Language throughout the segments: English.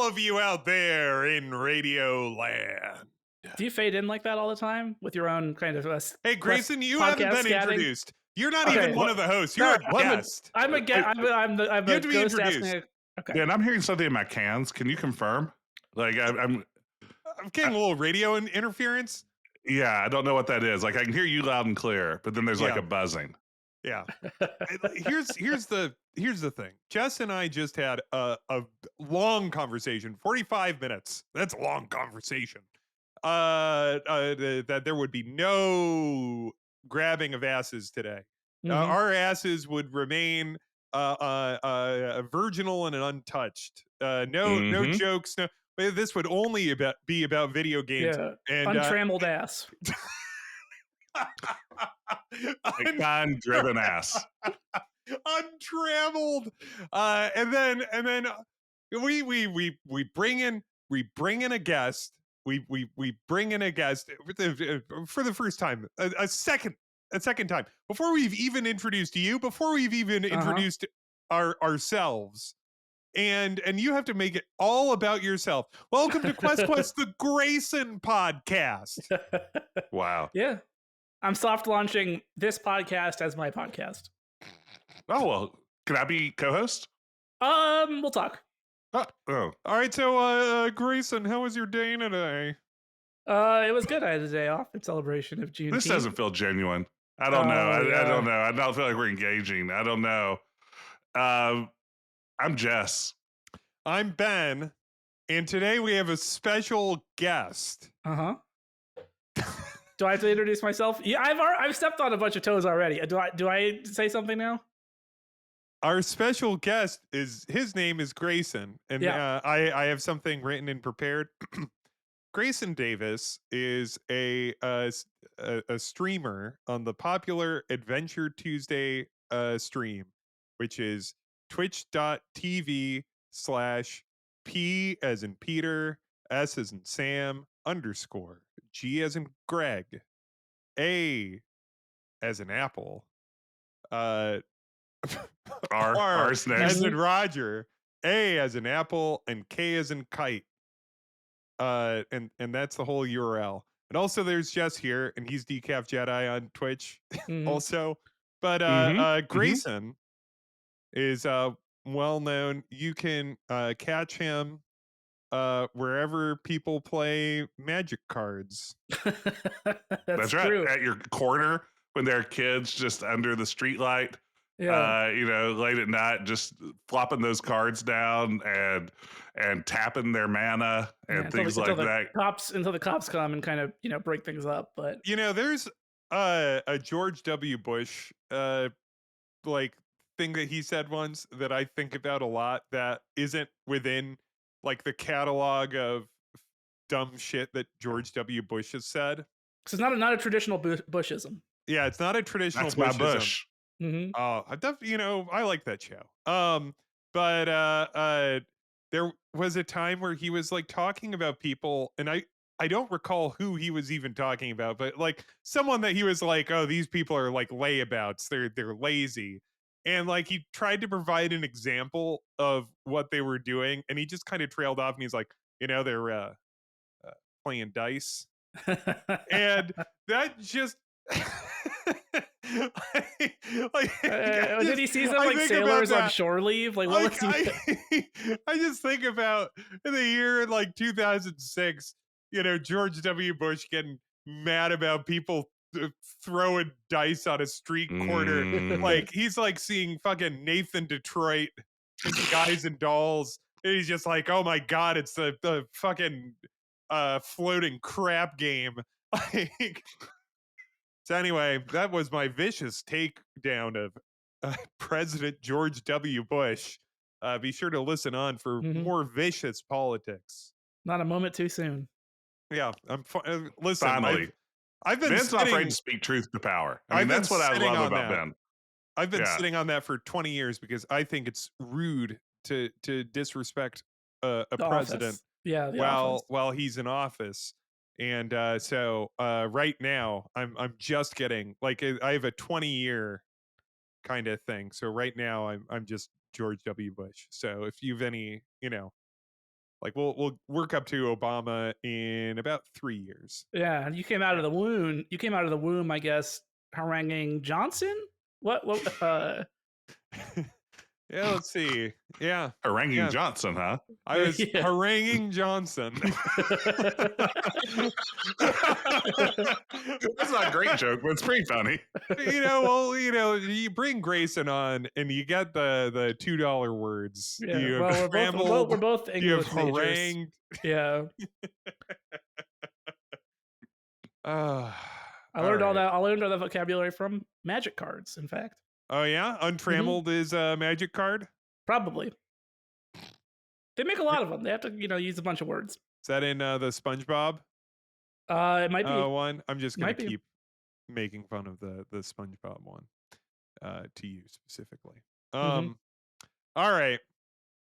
all of you out there in Radio Land. Do you fade in like that all the time with your own kind of Hey, Grayson, you podcast haven't been scatting? introduced. You're not Okay, even one of the hosts. You're a guest. I'm a You have ghost to be asking. introduced. Okay. Dan, I'm hearing something in my cans. Can you confirm? Like, I'm getting a little radio interference. Yeah, I don't know what that is. Like, I can hear you loud and clear, but then there's like a buzzing. Yeah. Here's the thing. Jess and I just had a long conversation, 45 minutes. That's a long conversation. That there would be no grabbing of asses today. Our asses would remain virginal and untouched. No jokes. No. This would only be about video games and untrammeled ass. Icon-driven ass. Untrammeled. And then we bring in a guest. We bring in a guest for the first time, a second time, before we've even introduced you, before we've even introduced ourselves. And you have to make it all about yourself. Welcome to Quest, the Grayson podcast. Wow. Yeah. I'm soft launching this podcast as my podcast. Oh, well, can I be co-host? We'll talk. Oh. All right. So, Grayson, how was your day today? It was good. I had a day off in celebration of Juneteenth. This doesn't feel genuine. I don't know. I don't know. I don't feel like we're engaging. I don't know. I'm Jess. I'm Ben. And today we have a special guest. Do I have to introduce myself? Yeah, I've stepped on a bunch of toes already. Do I say something now? Our special guest his name is Grayson, and I have something written and prepared. Grayson Davis is a streamer on the popular Adventure Tuesday stream, which is twitch.tv/P as in Peter, S as in Sam, _ G as in Greg, A as in Apple, R R's next. as in Roger, A as in Apple, and K as in Kite. And that's the whole URL. And also there's Jess here, and he's Decaf Jedi on Twitch also. But Grayson is well known. You can catch him wherever people play Magic cards. That's right. True. At your corner when there are kids just under the streetlight. Yeah. Late at night, just flopping those cards down and tapping their mana and things like that. Until the cops come and kind of break things up. But there's a George W. Bush like thing that he said once that I think about a lot that isn't within like the catalog of dumb shit that George W. Bush has said. So it's not a traditional Bushism. Yeah, it's not a traditional That's Bushism. my Bush. Oh, I like that show. But there was a time where he was like talking about people, and I don't recall who he was even talking about, but like someone that he was like, oh, these people are like layabouts. They're lazy. And like he tried to provide an example of what they were doing, and he just kind of trailed off, and he's like, they're playing dice. And that just did he see some like sailors on shore leave? Like what was he? I just think about in the year like 2006, George W. Bush getting mad about people throwing dice on a street corner. Like he's like seeing fucking Nathan Detroit and Guys and Dolls, and he's just like, oh my god, it's the fucking floating crap game. Like, so anyway, that was my vicious takedown of President George W. Bush. Be sure to listen on for more vicious politics. Not a moment too soon. Yeah, listen. Finally, I've been Ben's not afraid to speak truth to power. I mean, that's what I love about Ben. I've been sitting on that for 20 years because I think it's rude to disrespect a president while he's in office. And so right now I'm just getting like I have a 20-year kind of thing. So right now I'm just George W. Bush. So if you've any Like we'll work up to Obama in about 3 years. Yeah, and you came out of the womb. You came out of the womb, I guess, haranguing Johnson. What? Yeah, let's see. Yeah, Haranguing Johnson, huh? I was haranguing Johnson. That's not a great joke, but it's pretty funny. You bring Grayson on, and you get the $2 words. Yeah, well, we're both English you have majors. harangued. Yeah. I learned all that. I learned all that vocabulary from magic cards. In fact. Oh yeah, untrammeled is a magic card. Probably. They make a lot of them. They have to, use a bunch of words. Is that in the SpongeBob? It might be one. I'm just gonna keep making fun of the SpongeBob one to you specifically. All right,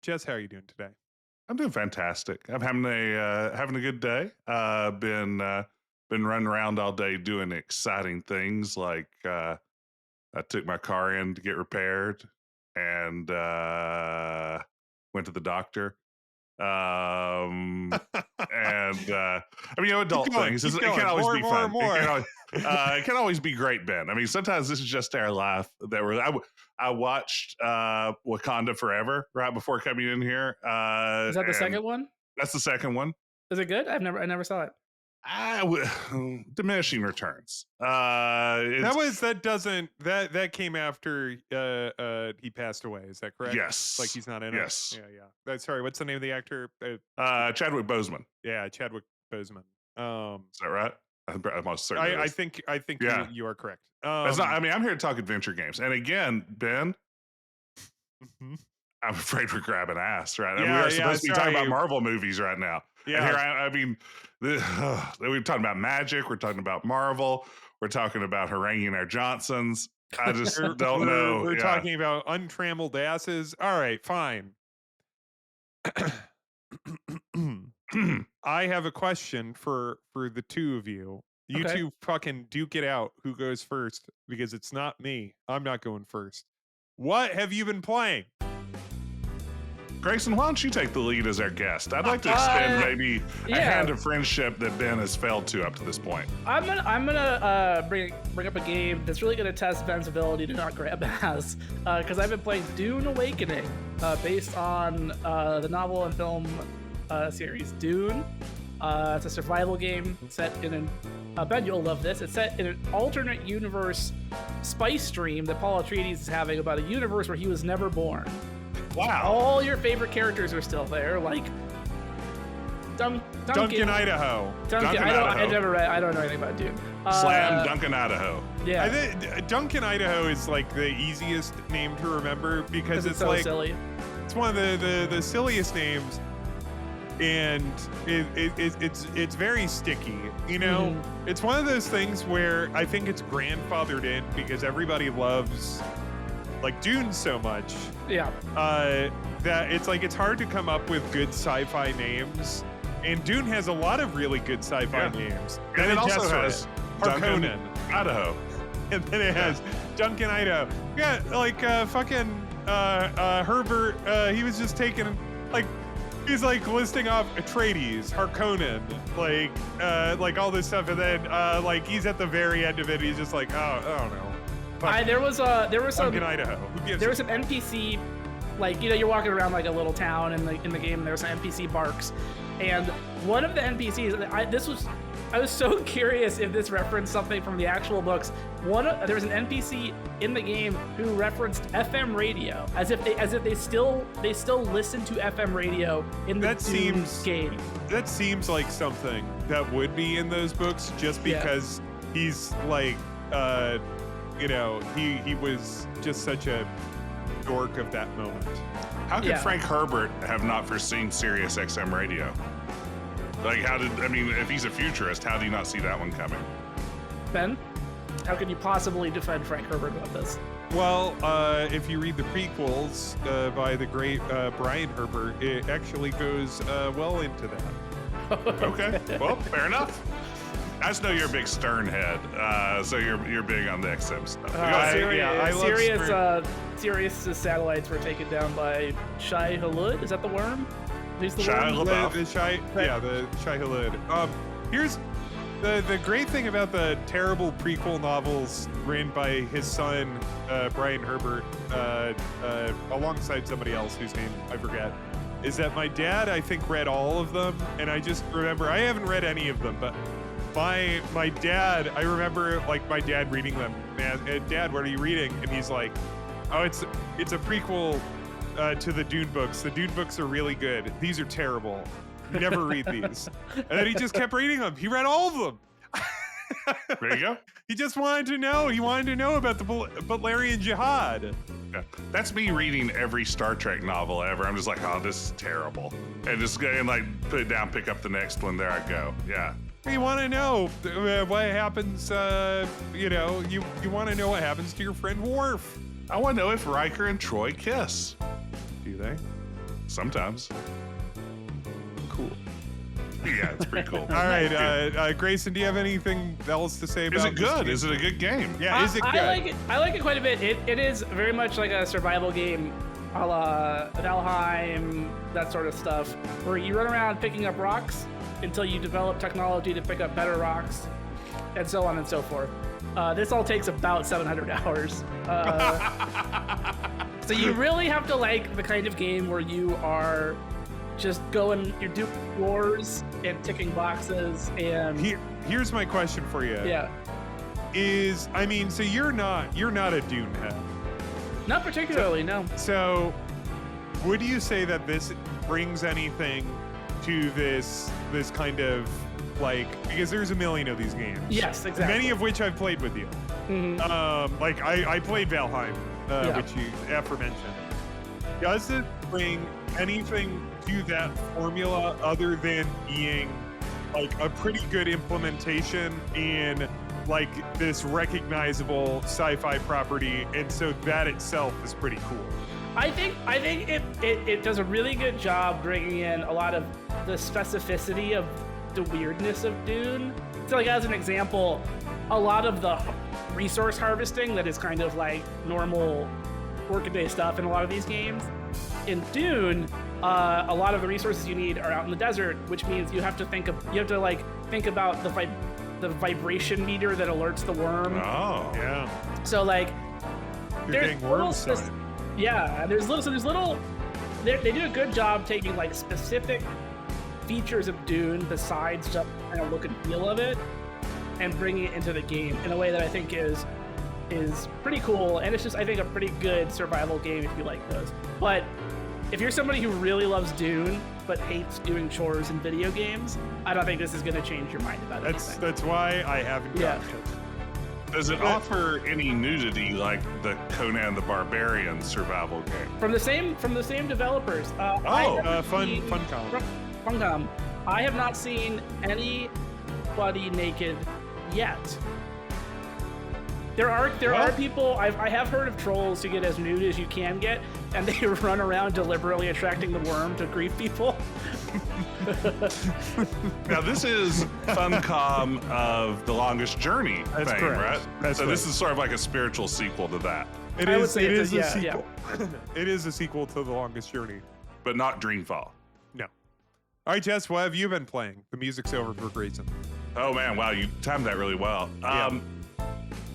Jess, how are you doing today? I'm doing fantastic. I'm having a good day. Been running around all day doing exciting things like I took my car in to get repaired and went to the doctor. Adult things. It can always be fun. It can always be great, Ben. I mean, sometimes this is just our life that we're. I watched Wakanda Forever right before coming in here. Is that the second one? That's the second one. Is it good? I never saw it. Diminishing returns. That came after he passed away. Is that correct? Yes. Like he's not in it. Yeah. Sorry, what's the name of the actor? Chadwick Boseman. Yeah, Chadwick Boseman. Is that right? I'm almost certain. I think you are correct. That's not. I mean, I'm here to talk adventure games, and again, Ben. I'm afraid we're grabbing ass, right? We are supposed to be talking about Marvel movies right now. Yeah. And here we're talking about magic. We're talking about Marvel. We're talking about haranguing our Johnsons. I just don't know. We're talking about untrammeled asses. All right, fine. I have a question for the two of you. You two fucking duke it out. Who goes first? Because it's not me. I'm not going first. What have you been playing? Grayson, why don't you take the lead as our guest? I'd like to extend maybe a hand of friendship that Ben has failed to up to this point. I'm gonna bring up a game that's really gonna test Ben's ability to not grab ass, because I've been playing Dune Awakening, based on the novel and film series Dune. It's a survival game set in Ben, you'll love this. It's set in an alternate universe spice stream that Paul Atreides is having about a universe where he was never born. Wow. All your favorite characters are still there, like Duncan, Idaho. I never read. I don't know anything about Dune. Slam Duncan, Idaho. Yeah. I think Duncan, Idaho is like the easiest name to remember because it's so like silly. It's one of the silliest names, and it's very sticky. It's one of those things where I think it's grandfathered in because everybody loves like Dune so much. Yeah. That it's hard to come up with good sci-fi names, and Dune has a lot of really good sci-fi names. And it also has Harkonnen, Idaho, and then it has Duncan, Idaho. Yeah, like fucking Herbert. He was just taking he's like listing off Atreides, Harkonnen, like all this stuff, and then he's at the very end of it. He's just like, I don't know. There was some Idaho. There was some NPC, you're walking around like a little town in the game. And there was some NPC barks, and one of the NPCs. I was so curious if this referenced something from the actual books. There was an NPC in the game who referenced FM radio, as if they still listen to FM radio in the game. That seems like something that would be in those books, just because he's like. He was just such a dork of that moment. How could Frank Herbert have not foreseen Sirius XM radio? If he's a futurist, how do you not see that one coming? Ben, how can you possibly defend Frank Herbert about this? Well, if you read the prequels by the great Brian Herbert, it actually goes well into that. Okay, well, fair enough. I just know you're a big Stern head, so you're big on the XM stuff. Sirius's satellites were taken down by Shai Hulud. Is that the worm? Who's the Shia one? LaBeouf. The Shai Hulud. Here's the great thing about the terrible prequel novels written by his son Brian Herbert, alongside somebody else whose name I forget, is that my dad, I think, read all of them, and I just remember I haven't read any of them, but my dad, I remember like my dad reading them. Dad, what are you reading? And he's like, oh, it's a prequel to the Dune books. The Dune books are really good. These are terrible. Never read these. And then he just kept reading them. He read all of them. There you go. He just wanted to know. He wanted to know about the Balerian Jihad. Yeah. That's me reading every Star Trek novel ever. I'm just like, oh, this is terrible. And just go and like put it down, pick up the next one. There I go. Yeah. You want to know what happens, you want to know what happens to your friend Worf. I want to know if Riker and Troy kiss. Do they? Sometimes. Cool. Yeah, it's pretty cool. All right, Grayson, do you have anything else to say about Is it this good? game? Is it a good game? Yeah, is it good? I like it quite a bit. It is very much like a survival game, a la Valheim, that sort of stuff, where you run around picking up rocks until you develop technology to pick up better rocks, and so on and so forth. This all takes about 700 hours. So you really have to like the kind of game where you are just you're doing wars and ticking boxes and... Here's my question for you. Yeah. So you're not a Dune head. Not particularly, no. So would you say that this brings anything to this kind of like, because there's a million of these games. Yes, exactly. Many of which I've played with you. Mm-hmm. Like I played Valheim, which you aforementioned. Does it bring anything to that formula other than being like a pretty good implementation in like this recognizable sci-fi property, and so that itself is pretty cool? I think it does a really good job bringing in a lot of the specificity of the weirdness of Dune. So like as an example, a lot of the resource harvesting that is kind of like normal workaday stuff in a lot of these games. In Dune, a lot of the resources you need are out in the desert, which means you have to think about the vibration meter that alerts the worm. Oh. Yeah. So like You're getting worm sign. Yeah, they do a good job taking like specific features of Dune besides just kind of look and feel of it and bringing it into the game in a way that I think is pretty cool, and it's just, I think, a pretty good survival game if you like those. But if you're somebody who really loves Dune but hates doing chores in video games, I don't think this is going to change your mind about anything. That's why I haven't gotten it. Does it offer any nudity like the Conan the Barbarian survival game? From the same developers. Funcom. I have not seen anybody naked yet. There are people, I have heard of trolls who get as nude as you can get, and they run around deliberately attracting the worm to grief people. Now this is Funcom of The Longest Journey fame, right? This is sort of like a spiritual sequel to that. It is a sequel. It is a sequel to The Longest Journey. But not Dreamfall. No. All right, Jess, what have you been playing? The music's over for Grayson. Oh man, wow, you timed that really well.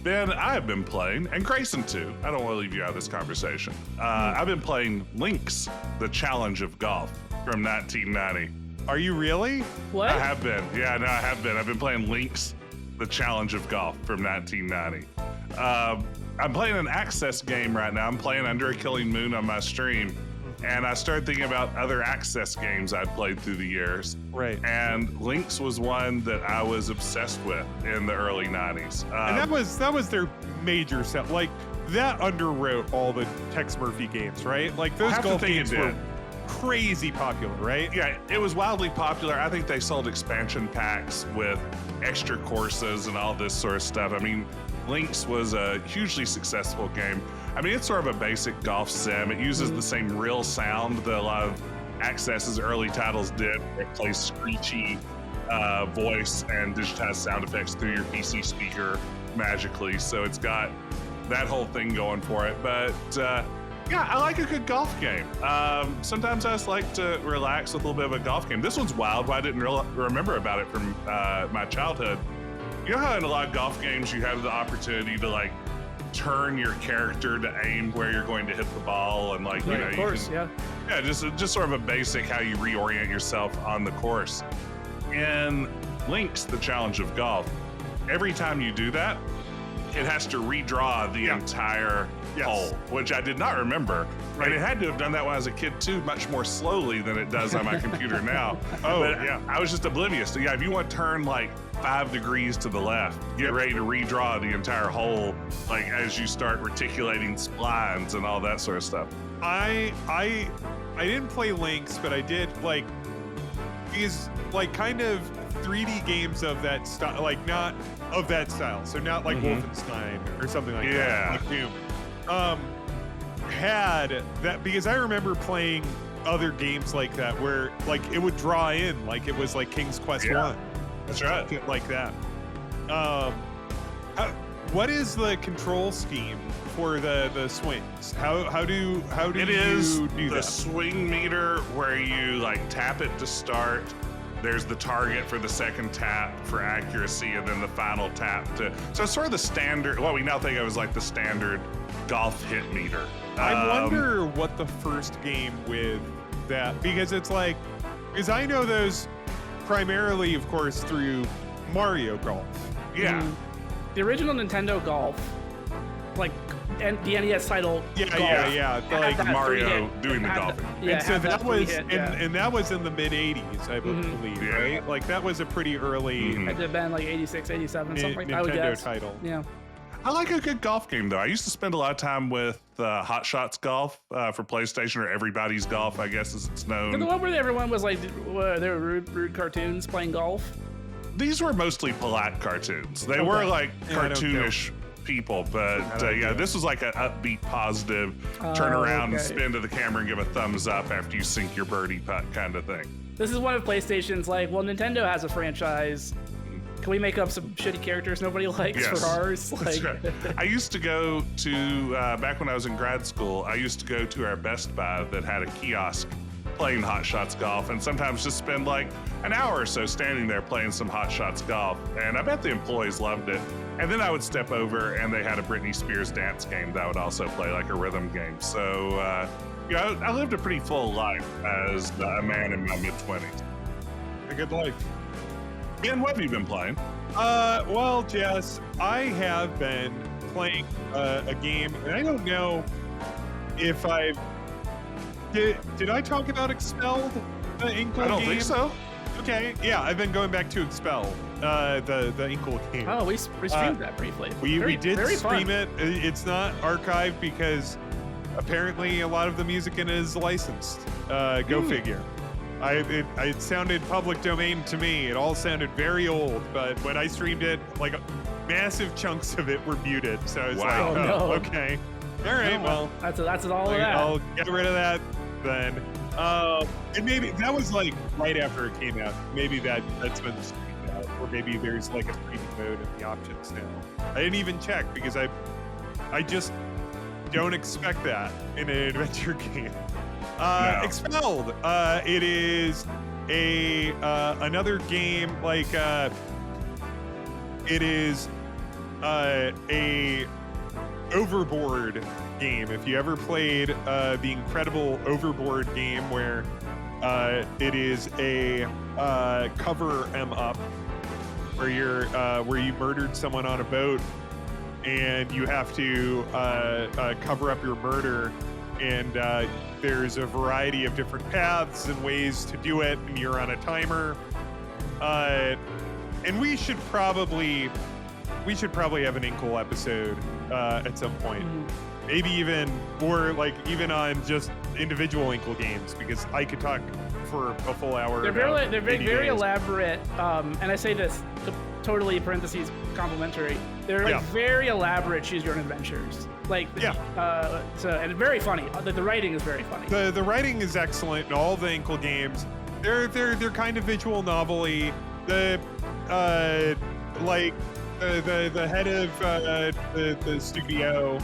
Ben, I have been playing, and Grayson too. I don't want to leave you out of this conversation. I've been playing Lynx, the Challenge of Golf from 1990. Are you really? What? I have been. Yeah, no, I have been. I've been playing Lynx, the Challenge of Golf from 1990. I'm playing an Access game right now. I'm playing Under a Killing Moon on my stream. And I started thinking about other Access games I'd played through the years. Right. And Lynx was one that I was obsessed with in the early 90s. And that was their major set. Like, that underwrote all the Tex Murphy games, right? Like, those golf games were crazy popular, right? Yeah, it was wildly popular. I think they sold expansion packs with extra courses and all this sort of stuff. I mean, Lynx was a hugely successful game. I mean, it's sort of a basic golf sim. It uses the same real sound that a lot of Access's early titles did. It plays screechy voice and digitized sound effects through your PC speaker magically. So it's got that whole thing going for it. But Yeah, I like a good golf game. Sometimes I just like to relax with a little bit of a golf game. This one's wild, but I didn't remember about it from my childhood. You know how in a lot of golf games you have the opportunity to like turn your character to aim where you're going to hit the ball, and like Right, of course, yeah, just sort of a basic how you reorient yourself on the course. In Link's The Challenge of Golf, every time you do that, it has to redraw the entire hole, which I did not remember. Right. And it had to have done that when I was a kid too, much more slowly than it does on my computer now. I was just oblivious. So yeah, if you want to turn like 5 degrees to the left, get ready to redraw the entire hole, like as you start reticulating splines and all that sort of stuff. I didn't play Links, but I did like these like kind of 3D games of that style, like not of that style, so not like Wolfenstein or something like that. Like Doom. Had that because I remember playing other games like that where like it would draw in like it was like King's Quest 1. That's right. Like that. What is the control scheme for the swings? How do you do the that? swing meter where you like tap it to start. There's the target for the second tap for accuracy, and then the final tap to. So it's sort of the standard. What we now think of as like the standard golf hit meter. I wonder what the first game with that, because it's like, because I know those primarily, of course, through Mario Golf. Yeah. The original Nintendo Golf, like and the NES title. Yeah. Like Mario doing the golfing. And so that was, and that was in the mid '80s, I believe, right? Like that was a pretty early. It had been like 86, 87, something like that. Nintendo title. Yeah. I like a good golf game though. I used to spend a lot of time with Hot Shots Golf for PlayStation, or Everybody's Golf, I guess as it's known. The one where everyone was like, they were rude cartoons playing golf. These were mostly polite cartoons. They were like cartoonish people, but this was like an upbeat, positive, turn around and spin to the camera and give a thumbs up after you sink your birdie putt kind of thing. This is one of PlayStation's like, well, Nintendo has a franchise. Can we make up some shitty characters nobody likes for ours? That's right. I used to go to, back when I was in grad school, I used to go to our Best Buy that had a kiosk playing Hot Shots Golf, and sometimes just spend like an hour or so standing there playing some Hot Shots Golf. And I bet the employees loved it. And then I would step over and they had a Britney Spears dance game that I would also play, like a rhythm game. So, I lived a pretty full life as a man in my mid-20s. A good life. Ben, what have you been playing? Well, Jess, I have been playing a game, and I don't know if I've... Did I talk about Expelled? The Inkle I don't game? think so. Okay, yeah, I've been going back to Expelled, the Inkle game. Oh, we streamed that briefly. We did very stream fun. it. It's not archived because apparently a lot of the music in it is licensed. Go figure. It sounded public domain to me. It all sounded very old, but when I streamed it, like massive chunks of it were muted. So it's like, okay. All right, well. That's all of that. I'll get rid of that then. And maybe that was like right after it came out. Maybe that's when it's streamed out, or maybe there's like a streaming mode in the options now. I didn't even check because I just don't expect that in an adventure game. No. Expelled. It is another game like it is a Overboard game. If you ever played the incredible Overboard game, where it is a cover 'em up, where you murdered someone on a boat and you have to cover up your murder, and there's a variety of different paths and ways to do it, and you're on a timer. And we should probably have an Inkle episode at some point. Maybe even on just individual Inkle games, because I could talk for a full hour. They're very elaborate, and I say this totally parentheses complimentary. They're like very elaborate choose your own adventures. Like and very funny. The writing is very funny. The writing is excellent in all the Inkle games. They're kind of visual novel-y. The head of the studio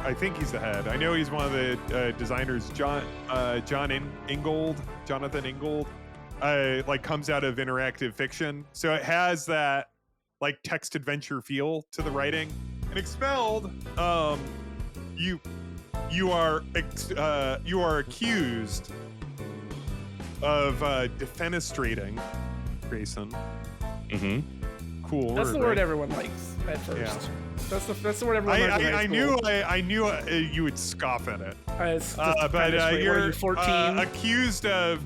I think he's the head. I know he's one of the designers. Jonathan Ingold, like comes out of interactive fiction, so it has that like text adventure feel to the writing. And Expelled, you are accused of defenestrating Grayson. Mm-hmm. Cool. That's word, the word right? everyone likes at first. Yeah. That's the word everyone likes. in high school. I knew you would scoff at it. It's But you're 14. accused of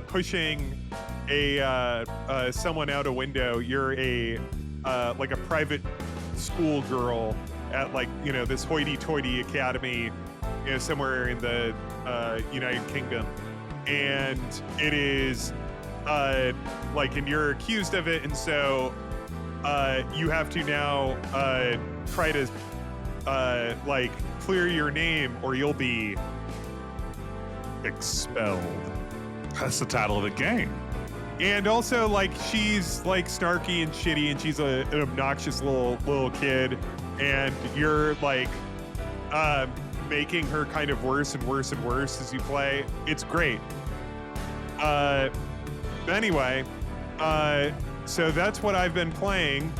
pushing someone out a window. You're a like a private school girl at like this hoity-toity academy, somewhere in the United Kingdom, and it is and you're accused of it, and so you have to now try to clear your name, or you'll be expelled. That's the title of the game. And also, she's snarky and shitty, and she's an obnoxious little kid, and you're making her kind of worse and worse and worse as you play. It's great. Anyway, so that's what I've been playing.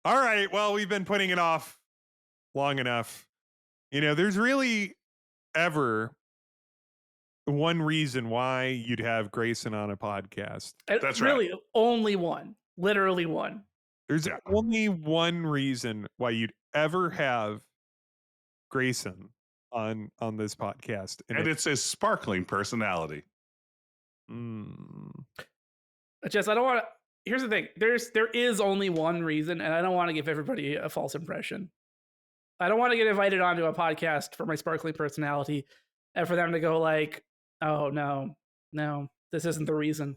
All right, well, we've been putting it off long enough. There's really ever one reason why you'd have Grayson on a podcast. That's really right. Only one. Literally one. There's only one reason why you'd ever have Grayson on this podcast. And it's his sparkling personality. Jess, I don't want to. Here's the thing. There is only one reason, and I don't want to give everybody a false impression. I don't want to get invited onto a podcast for my sparkling personality and for them to go oh, no, this isn't the reason.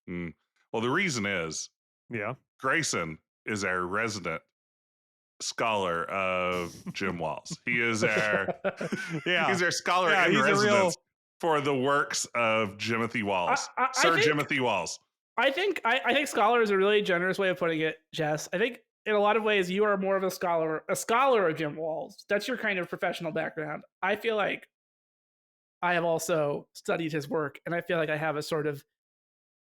Well, the reason is, Grayson is our resident scholar of Jim Walls. He is our he's our scholar in residence for the works of Jimothy Walls. Sir Jimothy Walls. I think scholar is a really generous way of putting it, Jess. I think in a lot of ways you are more of a scholar of Jim Walls. That's your kind of professional background. I feel like I have also studied his work, and I feel like I have a sort of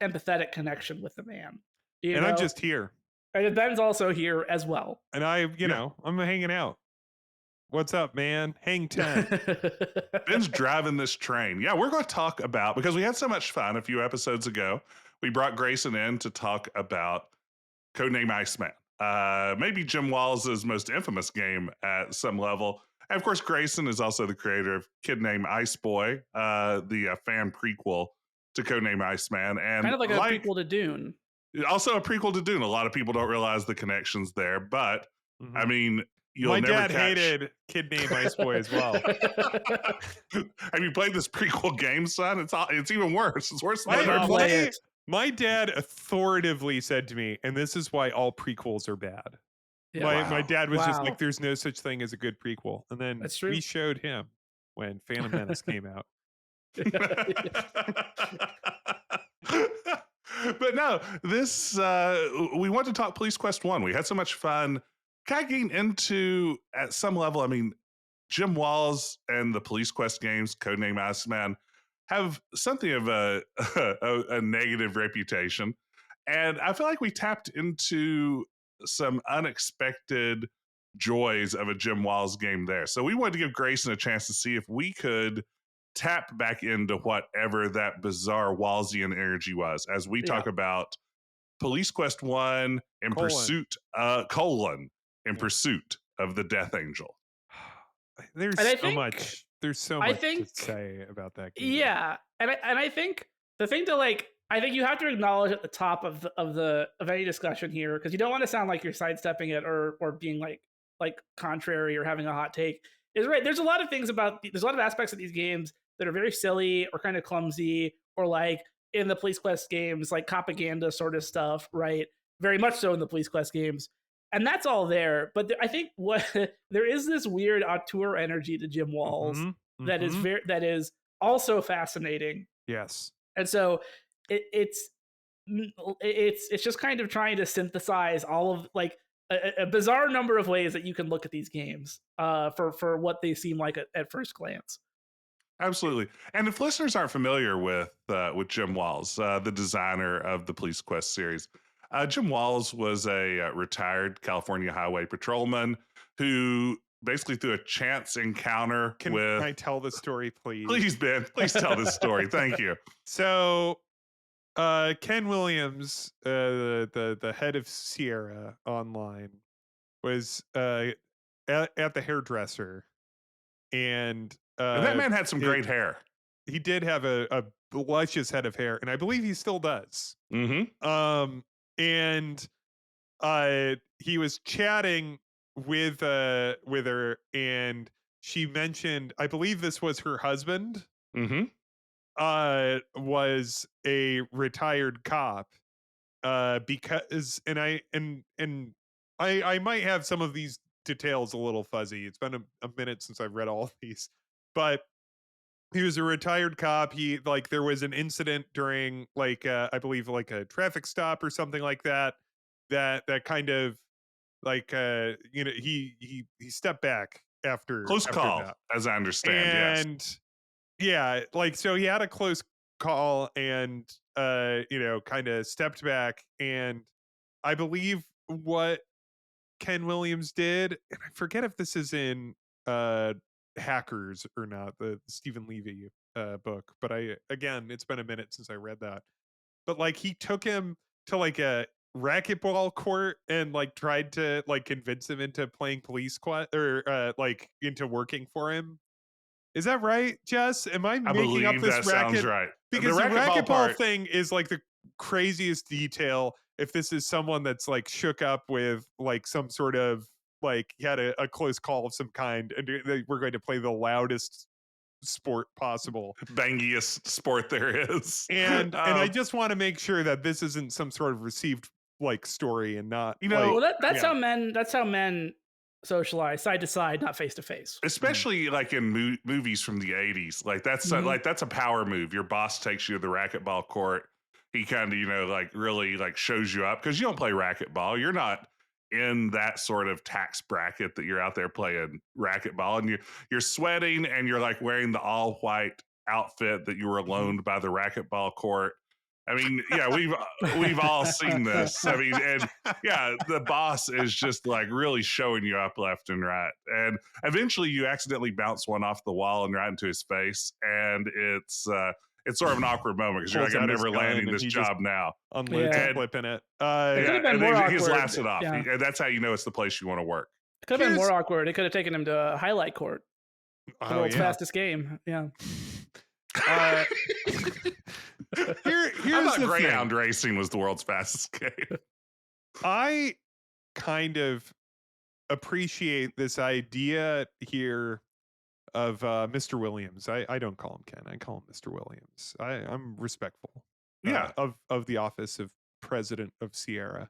empathetic connection with the man. I'm just here. And Ben's also here as well. And I'm hanging out. What's up, man? Hang 10. Ben's driving this train. Yeah, we're going to talk about, because we had so much fun a few episodes ago, we brought Grayson in to talk about Codename Iceman. Maybe Jim Walls' most infamous game at some level. And of course, Grayson is also the creator of Kid Named Ice Boy, the fan prequel to Codename Iceman. And kind of like a prequel to Dune. Also a prequel to Dune. A lot of people don't realize the connections there, but I mean, my dad hated Kid Named Ice Boy as well. Have you played this prequel game, son? It's even worse. It's worse than my dad authoritatively said to me, and this is why all prequels are bad. Yeah. My dad was just like, there's no such thing as a good prequel. And then we showed him when Phantom Menace came out. But no, this we want to talk Police Quest 1. We had so much fun kind of getting into, at some level, I mean, Jim Walls and the Police Quest games, Codename Iceman, have something of a negative reputation. And I feel like we tapped into some unexpected joys of a Jim Walls game there. So we wanted to give Grayson a chance to see if we could tap back into whatever that bizarre Wallsian energy was as we talk about Police Quest 1 in pursuit of the Death Angel. There's so much to say about that game. Yeah. And I think the thing to I think you have to acknowledge at the top of any discussion here, because you don't want to sound like you're sidestepping it or being like contrary or having a hot take, is right. There's a lot of aspects of these games that are very silly or kind of clumsy, or like in the Police Quest games, like propaganda sort of stuff, right? Very much so in the Police Quest games. And that's all there. But I think there is this weird auteur energy to Jim Walls that is also fascinating. Yes. And so it's just kind of trying to synthesize all of a bizarre number of ways that you can look at these games for what they seem like at first glance. Absolutely. And if listeners aren't familiar with Jim Walls, the designer of the Police Quest series, Jim Walls was a retired California highway patrolman who basically through a chance encounter Can with. I tell the story, please? Please, Ben, please tell this story. Thank you. So, Ken Williams, the head of Sierra Online, was at the hairdresser, and And that man had some great hair. he did have a luscious head of hair, and I believe he still does. Mm-hmm. And he was chatting with her, and she mentioned, I believe this was her husband, Mm-hmm. was a retired cop, because I might have some of these details a little fuzzy. It's been a minute since I've read all of these, but he was a retired cop. He like there was an incident during like I believe like a traffic stop or something like that that kind of like he stepped back after Close call, that, as I understand. Yes. and yeah, like so he had a close call and kind of stepped back, and I believe what Ken Williams did, and I forget if this is in Hackers or not, the Stephen Levy book, but again, it's been a minute since I read that. But like he took him to like a racquetball court and like tried to like convince him into playing or like into working for him. Is that right, Jess? Am I making up believe this that racket? sounds right. Because the racquetball racquetball thing is like the craziest detail. If this is someone that's like shook up with like some sort of like he had a close call of some kind, and we're going to play the loudest sport possible, bangiest sport there is, and I just want to make sure that this isn't some sort of received like story and not well that's how men socialize, side to side, not face to face, especially like in movies from the 80s. Like that's like that's a power move. Your boss takes you to the racquetball court. He kind of like really like shows you up because you don't play racquetball. You're not in that sort of tax bracket that you're out there playing racquetball, and you're sweating and you're like wearing the all white outfit that you were loaned by the racquetball court. I mean, yeah, we've all seen this. I mean, and yeah, the boss is just like really showing you up left and right. And eventually you accidentally bounce one off the wall and right into his face. And it's sort of an awkward moment because you're like, I'm never landing this job now. Unloads a clip in it. It could have been more awkward. He just laughs it off. Yeah. And that's how you know it's the place you want to work. It could have been more awkward. It could have taken him to a highlight court. The world's fastest game. Yeah. Here's the Greyhound racing was the world's fastest game. I kind of appreciate this idea here of Mr. Williams. I don't call him Ken. I call him Mr. Williams. I'm respectful. Of the office of president of Sierra.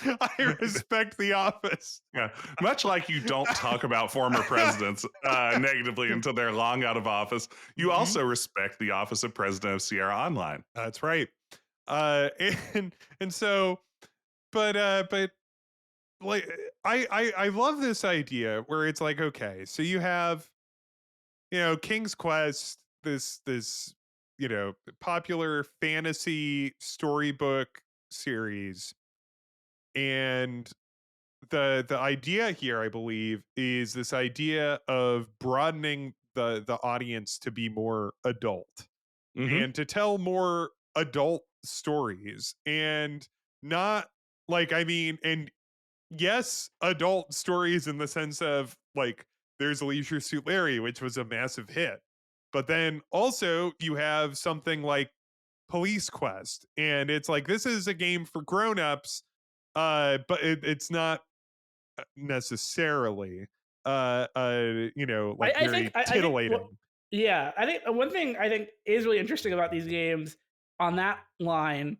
I respect the office. Yeah, much like you don't talk about former presidents negatively until they're long out of office, you also respect the office of president of Sierra Online. That's right. And so, but like I love this idea where it's like, okay, so you have, King's Quest, this popular fantasy storybook series, and the idea here, I believe, is this idea of broadening the audience to be more adult and to tell more adult stories, and not like, I mean, and yes, adult stories in the sense of like there's Leisure Suit Larry, which was a massive hit, but then also you have something like Police Quest, and it's like this is a game for grown-ups, but it's not necessarily like very titillating. I think one thing I think is really interesting about these games on that line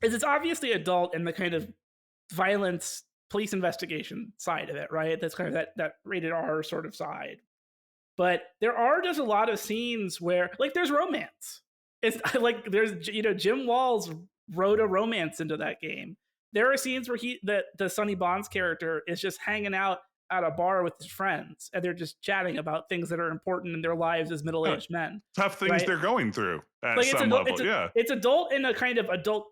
is it's obviously adult in the kind of violence police investigation side of it, right? That's kind of that rated R sort of side. But there are just a lot of scenes where like there's romance. It's like there's Jim Walls wrote a romance into that game. There are scenes where the Sonny Bonds character is just hanging out at a bar with his friends, and they're just chatting about things that are important in their lives as middle-aged men. Tough things right? they're going through at Like some level. Yeah. it's adult in a kind of adult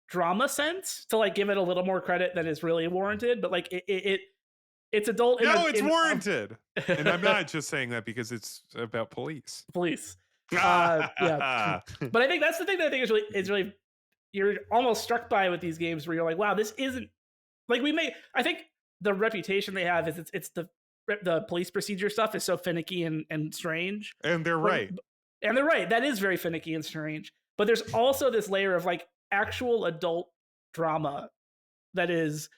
drama sense, to like give it a little more credit than is really warranted, but like it's adult. No, it's warranted. And I'm not just saying that because it's about police. Police. Yeah. But I think that's the thing that I think is really you're almost struck by with these games, where you're like, wow, this isn't like I think the reputation they have is it's the police procedure stuff is so finicky and strange. And they're right. And they're right. That is very finicky and strange. But there's also this layer of like actual adult drama that is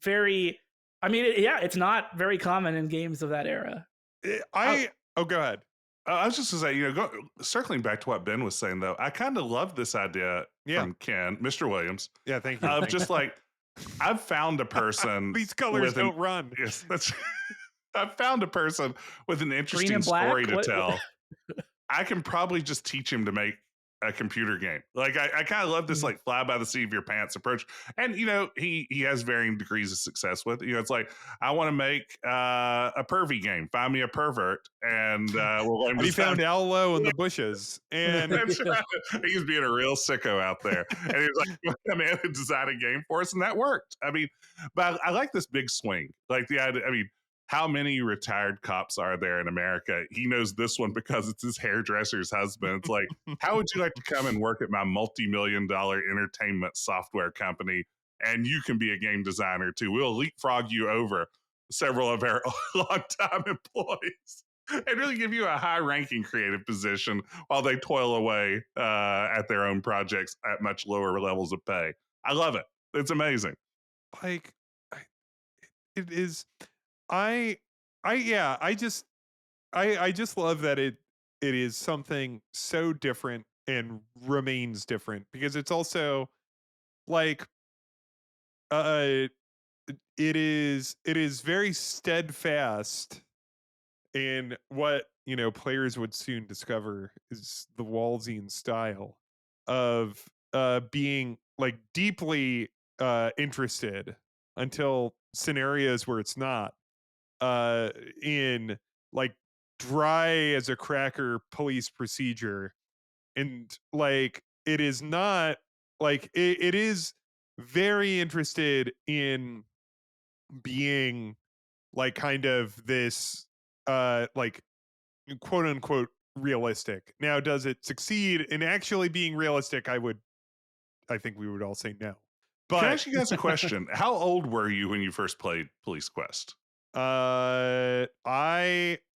very, I mean, it's not very common in games of that era. Go ahead. I was just going to say, circling back to what Ben was saying, though, I kind of love this idea from Ken, Mr. Williams. Yeah, thank you. Of just like, I've found a person. These colors don't run. Yes, I've found a person with an interesting story to tell. I can probably just teach him to make a computer game. Like I kind of love this like fly by the seat of your pants approach. And he has varying degrees of success with it. It's like, I want to make a pervy game. Find me a pervert, and we'll he found aloe in the bushes, and he's being a real sicko out there. And he was like, come in and design a game for us, and that worked. I mean, but I like this big swing. Like the idea. I mean, how many retired cops are there in America? He knows this one because it's his hairdresser's husband. It's like, how would you like to come and work at my multi-million-dollar entertainment software company, and you can be a game designer too? We'll leapfrog you over several of our longtime employees and really give you a high-ranking creative position while they toil away at their own projects at much lower levels of pay. I love it. It's amazing. Like, it is... I just love that it is something so different and remains different, because it's also like it is very steadfast in what players would soon discover is the Wallsian style of being like deeply interested until scenarios where it's not, in like dry as a cracker police procedure. And like it is not like it is very interested in being like kind of this like quote unquote realistic. Now, does it succeed in actually being realistic? I think we would all say no. But can I ask you guys a question? How old were you when you first played Police Quest? I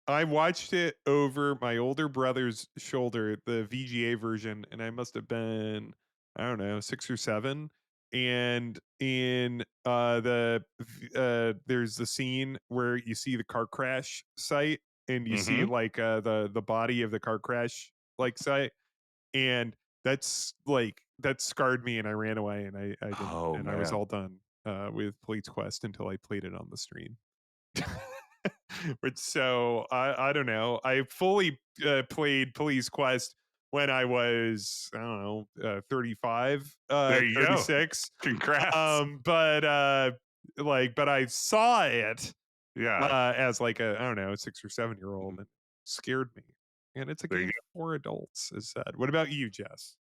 watched it over my older brother's shoulder, the VGA version, and I must have been, I don't know, 6 or 7. And in there's the scene where you see the car crash site, and you see like the body of the car crash like site, and that scarred me, and I ran away, and I didn't, I was all done with Police Quest until I played it on the stream. But so I don't know. I fully played Police Quest when I was, I don't know, 35, there you 36. Go. Congrats. But I saw it as like a, I don't know, 6 or 7 year old, and it scared me. And it's a game for adults, as said. What about you, Jess?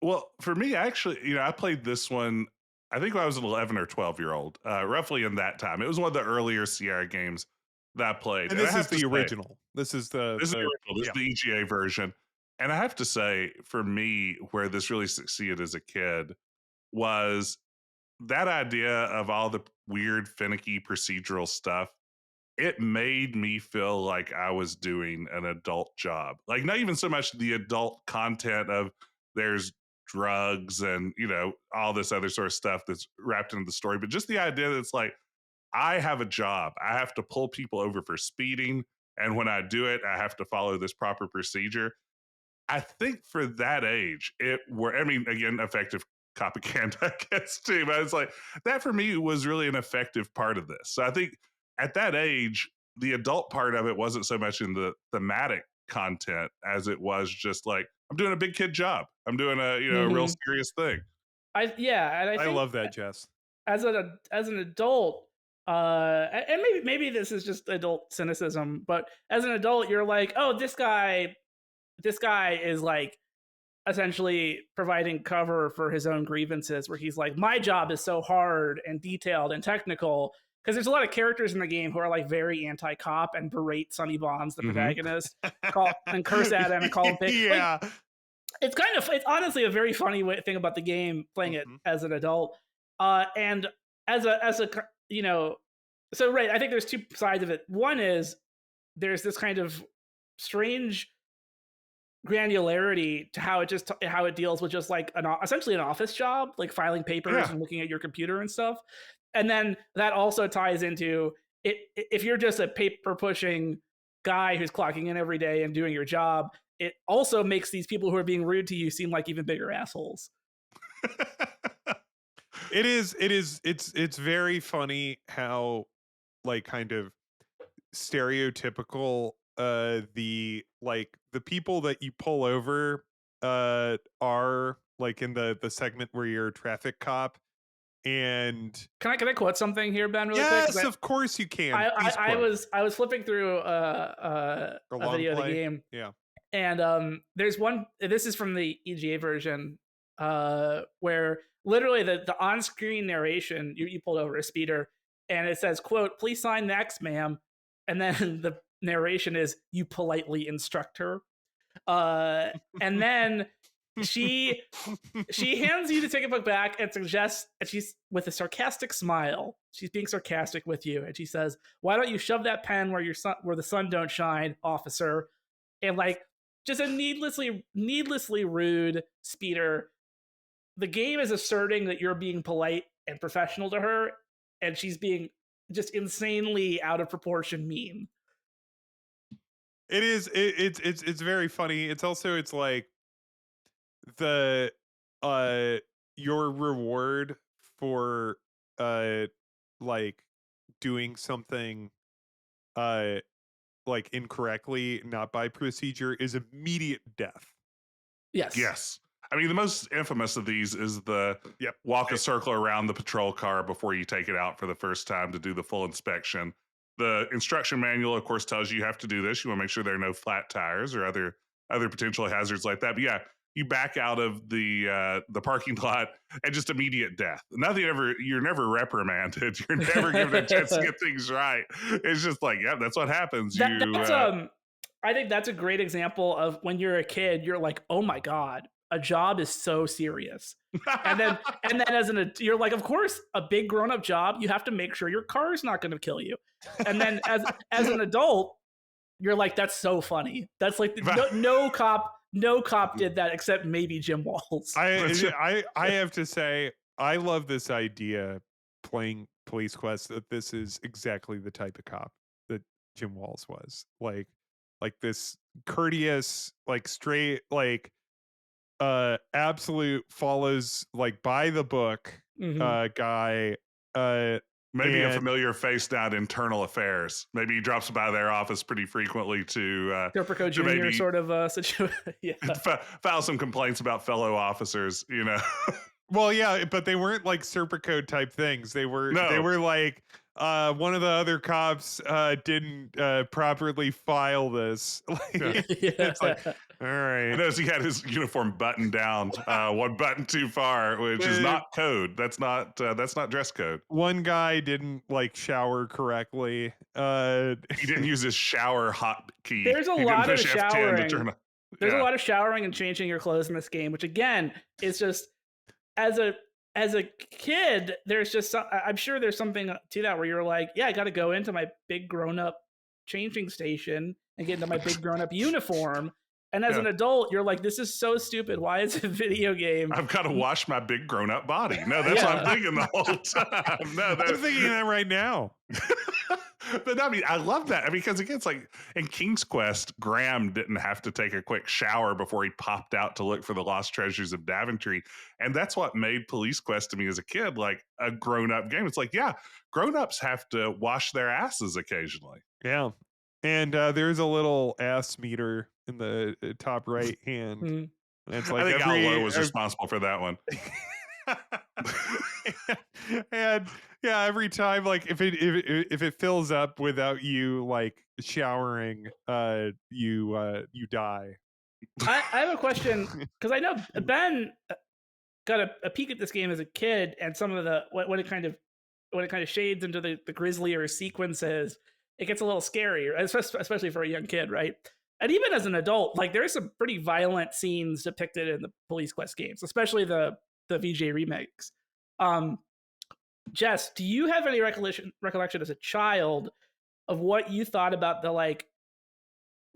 Well, for me, actually, I played this one, I think when I was an 11 or 12-year-old, roughly in that time. It was one of the earlier Sierra games that I played. And this is the original. This is the original. This is the EGA version. And I have to say, for me, where this really succeeded as a kid was that idea of all the weird, finicky procedural stuff. It made me feel like I was doing an adult job. Like, not even so much the adult content of there's drugs and, all this other sort of stuff that's wrapped into the story, but just the idea that it's like, I have a job. I have to pull people over for speeding. And when I do it, I have to follow this proper procedure. I think for that age, again, effective copycat, I guess, too. But it's like, that for me was really an effective part of this. So I think at that age, the adult part of it wasn't so much in the thematic content as it was just like, I'm doing a big kid job. I'm doing a a real Mhm. serious thing. And I I think love that, Jess. as an adult, and maybe this is just adult cynicism, but as an adult, you're like, oh, this guy is like essentially providing cover for his own grievances, where he's like, my job is so hard and detailed and technical. Because there's a lot of characters in the game who are like very anti-cop and berate Sonny Bonds, the Mhm. protagonist, and curse at him and call him pig. Like, Yeah. it's honestly a very funny thing about the game playing it Mhm. as an adult, and as a you know, so right. I think there's two sides of it. One is there's this kind of strange granularity to how it deals with just like essentially an office job, like filing papers Yeah. and looking at your computer and stuff. And then that also ties into it if you're just a paper pushing guy who's clocking in every day and doing your job, it also makes these people who are being rude to you seem like even bigger assholes. It's very funny how like kind of stereotypical the people that you pull over are like in the segment where you're a traffic cop. And Can I quote something here, Ben, really quick? yes, of course you can. Please quote. I was flipping through A a long video of the play. game, Yeah. and there's one. This is from the EGA version, where literally the on-screen narration you pulled over a speeder, and it says, "quote Please sign next, ma'am," and then the narration is, "You politely instruct her," and then she hands you the ticket book back and suggests, and she's with a sarcastic smile. She's being sarcastic with you, and she says, "Why don't you shove that pen where the sun don't shine, officer?" And like, just a needlessly rude speeder. The game is asserting that you're being polite and professional to her, and she's being just insanely out of proportion mean. It is it's very funny. It's like the uh your reward for uh like doing something uh like incorrectly, not by procedure, is immediate death. Yes. Yes. I mean, the most infamous of these is the Yep. walk a circle around the patrol car before you take it out for the first time to do the full inspection. The instruction manual, of course, tells you have to do this. You want to make sure there are no flat tires or other potential hazards like that. But yeah, you back out of the parking lot and just immediate death. You're never reprimanded. You're never given a chance to get things right. It's just like, yeah, that's what happens. That's I think that's a great example of when you're a kid, you're like, oh my god, a job is so serious. And then you're like, of course, a big grown up job, you have to make sure your car's not going to kill you. And then as an adult, you're like, that's so funny. That's like no cop did that except maybe Jim Walls. I have to say, I love this idea playing Police Quest, that this is exactly the type of cop that Jim Walls was. Like this courteous, like straight, like absolute follows like by the book guy. Maybe a and familiar face down internal affairs. Maybe he drops by their office pretty frequently to Serpico Jr. maybe sort of situation. Yeah. file some complaints about fellow officers, Well, yeah, but they weren't like Serpico type things. They were No. like one of the other cops didn't properly file this. Like, it's like, all I right. noticed he had his uniform buttoned down, one button too far, which is not code. That's not dress code. One guy didn't like shower correctly. He didn't use his shower hotkey. There's a He lot didn't of push F10 to showering. turn on. There's a Yeah. lot of showering and changing your clothes in this game, which again is just as a kid, there's just I'm sure there's something to that where you're like, yeah, I got to go into my big grown up changing station and get into my big grown up uniform. And as an adult, you're like, this is so stupid. Why is it a video game? I've got to wash my big grown up body. No, that's what I'm thinking the whole time. No, I'm thinking that right now. But I mean, I love that. I mean, because again, it's like in King's Quest, Graham didn't have to take a quick shower before he popped out to look for the lost treasures of Daventry. And that's what made Police Quest to me as a kid like a grown up game. It's like, yeah, grown ups have to wash their asses occasionally. Yeah. And there's a little ass meter in the top right hand It's I like think Al Lowe was responsible for that one. And yeah, every time like if it fills up without you like showering, you die. I have a question because I know Ben got a peek at this game as a kid, and some of the when it kind of shades into the grislier sequences, it gets a little scary, especially for a young kid, right? And even as an adult, like there's some pretty violent scenes depicted in the Police Quest games, especially the VJ remakes. Jess, do you have any recollection as a child of what you thought about the like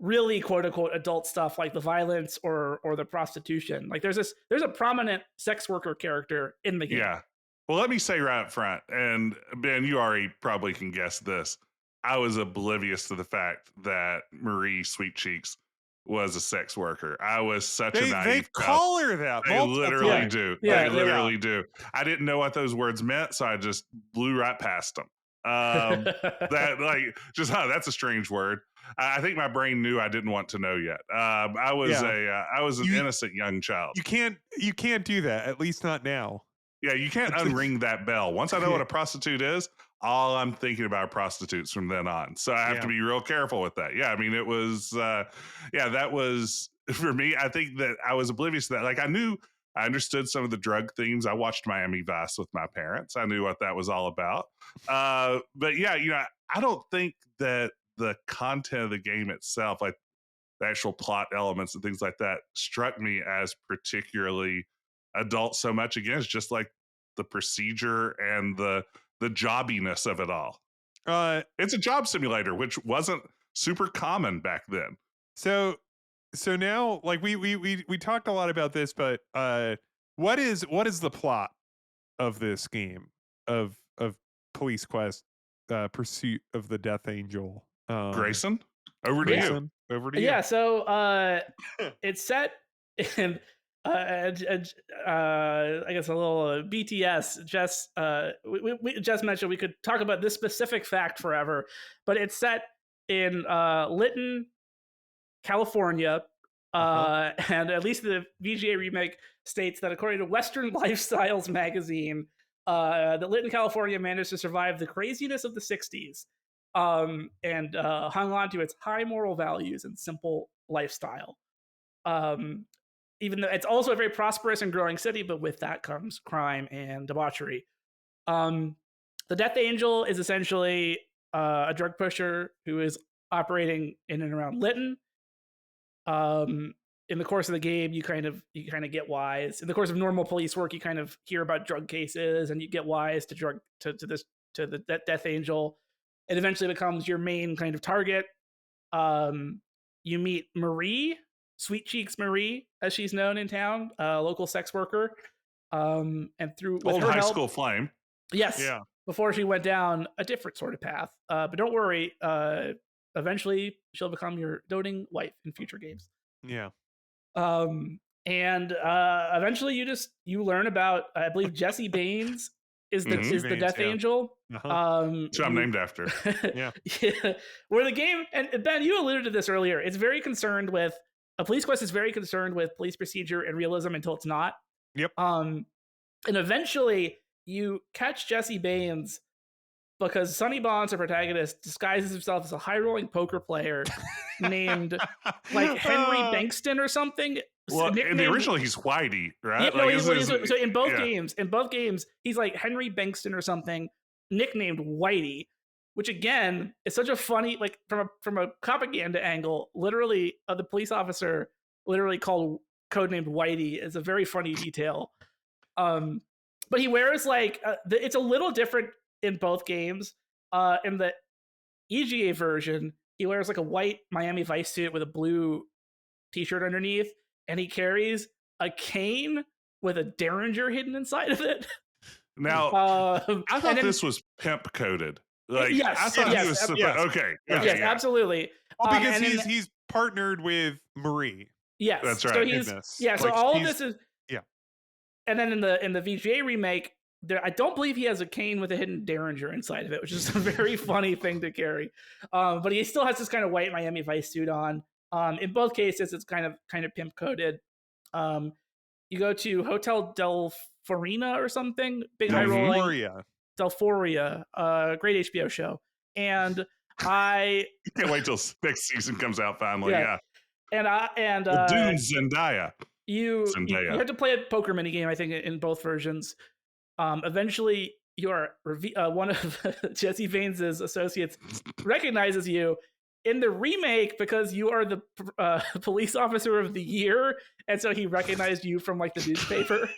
really quote unquote adult stuff, like the violence or the prostitution? Like there's a prominent sex worker character in the game. Yeah. Well, let me say right up front, and Ben, you already probably can guess this. I was oblivious to the fact that Marie Sweet Cheeks was a sex worker. I was such a naive They child. call her that. They literally times. do. Yeah, they literally do. I didn't know what those words meant, so I just blew right past them. That like just that's a strange word. I think my brain knew I didn't want to know yet. I was an innocent young child. You can't do that. At least not now. Yeah, you can't unring that bell. Once I know what a prostitute is, all I'm thinking about are prostitutes from then on. So I have to be real careful with that. Yeah, I mean, it was, that was, for me, I think that I was oblivious to that. Like I understood some of the drug themes. I watched Miami Vice with my parents. I knew what that was all about. But yeah, I don't think that the content of the game itself, like the actual plot elements and things like that, struck me as particularly adult so much. Again, it's just like the procedure and the jobbiness of it all. It's a job simulator, which wasn't super common back then. So now, like we talked a lot about this, but what is the plot of this game of Police Quest, Pursuit of the Death Angel? Grayson, over to you. Over to you. Yeah, so it's set in I guess a little BTS. Jess, Jess mentioned we could talk about this specific fact forever, but it's set in Lytton, California, and at least the VGA remake states that according to Western Lifestyles magazine, that Lytton, California managed to survive the craziness of the 60s and hung on to its high moral values and simple lifestyle. Even though it's also a very prosperous and growing city, but with that comes crime and debauchery. The Death Angel is essentially a drug pusher who is operating in and around Lytton. In the course of the game, you kind of get wise. In the course of normal police work, you kind of hear about drug cases and you get wise to the Death Angel. It eventually becomes your main kind of target. You meet Marie, Sweet Cheeks Marie, as she's known in town, a local sex worker. And through old high school flame. Yes. Yeah. Before she went down a different sort of path. But don't worry. Eventually, she'll become your doting wife in future games. Yeah. And eventually, you learn about. I believe Jesse Baines is the Death Angel. So I'm named after. Yeah. Where the game, and Ben, you alluded to this earlier. It's very concerned with. A Police Quest is very concerned with police procedure and realism until it's not. Yep. And eventually you catch Jesse Baines because Sonny Bonds, our protagonist, disguises himself as a high-rolling poker player named like Henry Bankston or something. Well, in the original, he's Whitey, right? Yeah, so in both games, he's like Henry Bankston or something, nicknamed Whitey. Which again is such a funny, like from a propaganda angle. Literally, the police officer literally codenamed Whitey is a very funny detail. But he wears like it's a little different in both games. In the EGA version, he wears like a white Miami Vice suit with a blue T-shirt underneath, and he carries a cane with a Derringer hidden inside of it. Now, I thought this was pimp coded. Like, yes, I thought he was okay. Yes, absolutely. Well, because he's partnered with Marie. Yes, that's right. So he's So all of this is And then in the VGA remake, I don't believe he has a cane with a hidden Derringer inside of it, which is a very funny thing to carry. But he still has this kind of white Miami Vice suit on. In both cases, it's kind of pimp coded. You go to Hotel Del Farina or something, big high rolling Euphoria. Delphoria, great HBO show. And I Can't wait till next season comes out finally. Yeah. And Zendaya. you Zendaya. have to play a poker mini game, I think, in both versions. Eventually, one of Jesse Baines' associates recognizes you in the remake because you are the police officer of the year, and so he recognized you from like the newspaper,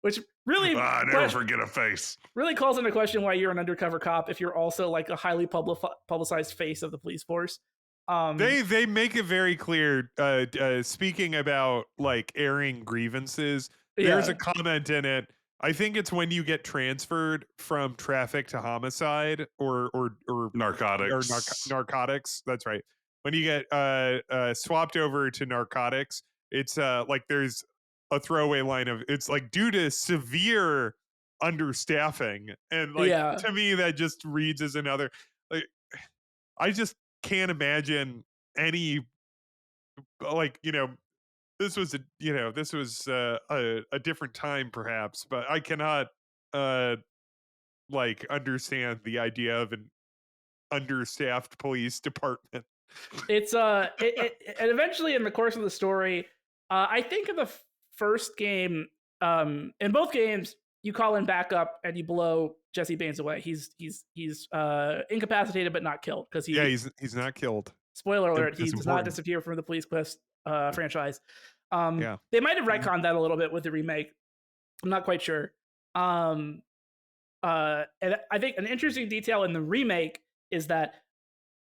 which really I never forget a face. Really calls into question why you're an undercover cop if you're also like a highly publicized face of the police force. They make it very clear. Speaking about like airing grievances, there's a comment in it. I think it's when you get transferred from traffic to homicide or narcotics or narcotics. That's right. When you get swapped over to narcotics, it's like there's a throwaway line of it's like due to severe understaffing, and like to me that just reads as another like I just can't imagine any like this was a different time perhaps, but I cannot like understand the idea of an understaffed police department. It's and eventually in the course of the story, I think in the first game, in both games, you call in backup and you blow Jesse Baines away. He's incapacitated but not killed because he's not killed. Spoiler alert: he does not disappear from the Police Quest franchise. They might have retconned that a little bit with the remake. I'm not quite sure. And I think an interesting detail in the remake is that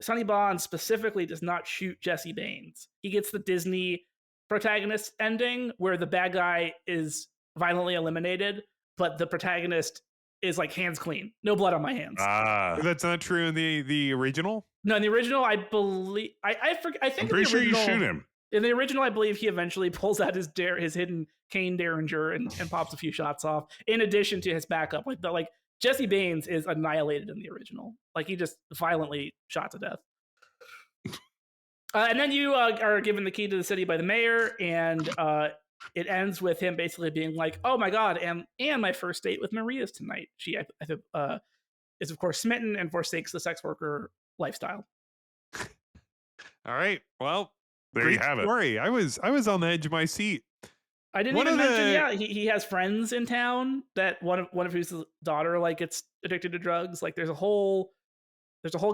Sonny Bond specifically does not shoot Jesse Baines. He gets the Disney protagonist ending where the bad guy is violently eliminated, but the protagonist is like hands clean, no blood on my hands. That's not true in the original. No, in the original, I believe I think I'm pretty sure you shoot him. In the original, I believe he eventually pulls out his hidden cane derringer and pops a few shots off. In addition to his backup, like Jesse Baines is annihilated in the original. Like he just violently shot to death. And then you are given the key to the city by the mayor, and it ends with him basically being like, "Oh my god, and my first date with Maria's tonight. She is of course smitten and forsakes the sex worker lifestyle." All right, well, there you have story. I was on the edge of my seat. I didn't even mention, he has friends in town that one of whose daughter like gets addicted to drugs. Like there's a whole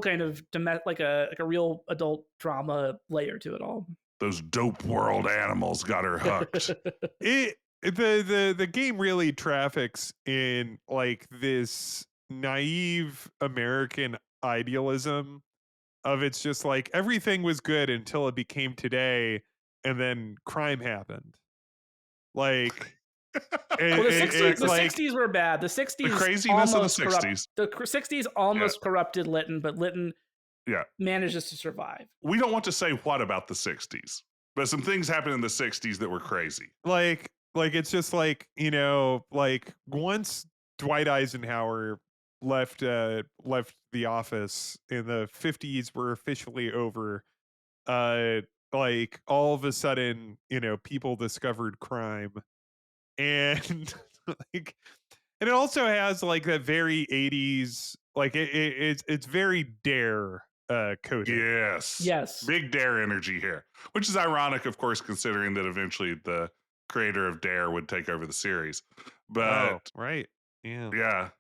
kind of like a real adult drama layer to it all. Those dope world animals got her hooked. The game really traffics in like this naive American idealism of it's just like everything was good until it became today, and then crime happened. Like, well, the 60s were bad. The 60s, the craziness of the 60s. The 60s almost corrupted Lytton, but Lytton manages to survive. We don't want to say what about the 60s, but some things happened in the 60s that were crazy. Like it's just like, like once Dwight Eisenhower left the office and the 50s were officially over, like all of a sudden, people discovered crime, and like, and it also has like that very 80s, like it's very Dare coded. Yes, big Dare energy here, which is ironic, of course, considering that eventually the creator of Dare would take over the series. But yeah.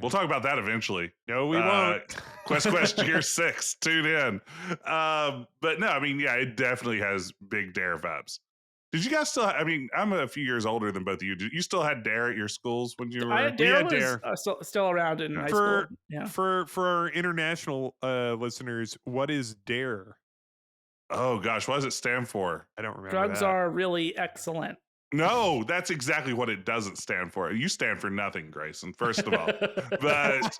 We'll talk about that eventually. No, we won't. Quest Year 6. Tune in. But no, I mean, it definitely has big Dare vibes. Did you guys still? I'm a few years older than both of you. Did you still had Dare at your schools when you were? Dare was still around in high school. Yeah. For our international listeners, what is Dare? Oh gosh, what does it stand for? I don't remember. Drugs are really excellent. No, that's exactly what it doesn't stand for. You stand for nothing, Grayson, first of all. But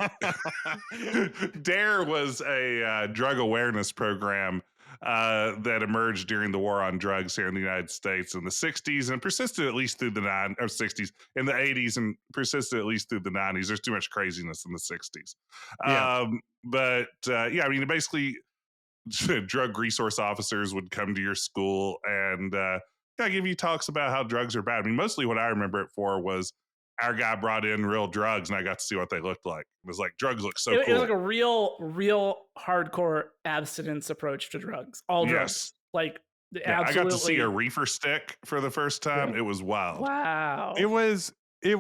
DARE was a drug awareness program that emerged during the war on drugs here in the United States in the 60s and persisted at least through the 60s, in the 80s, and persisted at least through the 90s. There's too much craziness in the 60s. Basically, drug resource officers would come to your school and like if he talks about how drugs are bad, I mean, mostly what I remember it for was our guy brought in real drugs, and I got to see what they looked like. It was like drugs look so cool. It was like a real hardcore abstinence approach to drugs. All drugs, like yeah, absolutely. I got to see a reefer stick for the first time. Yeah. It was wild. Wow. It was there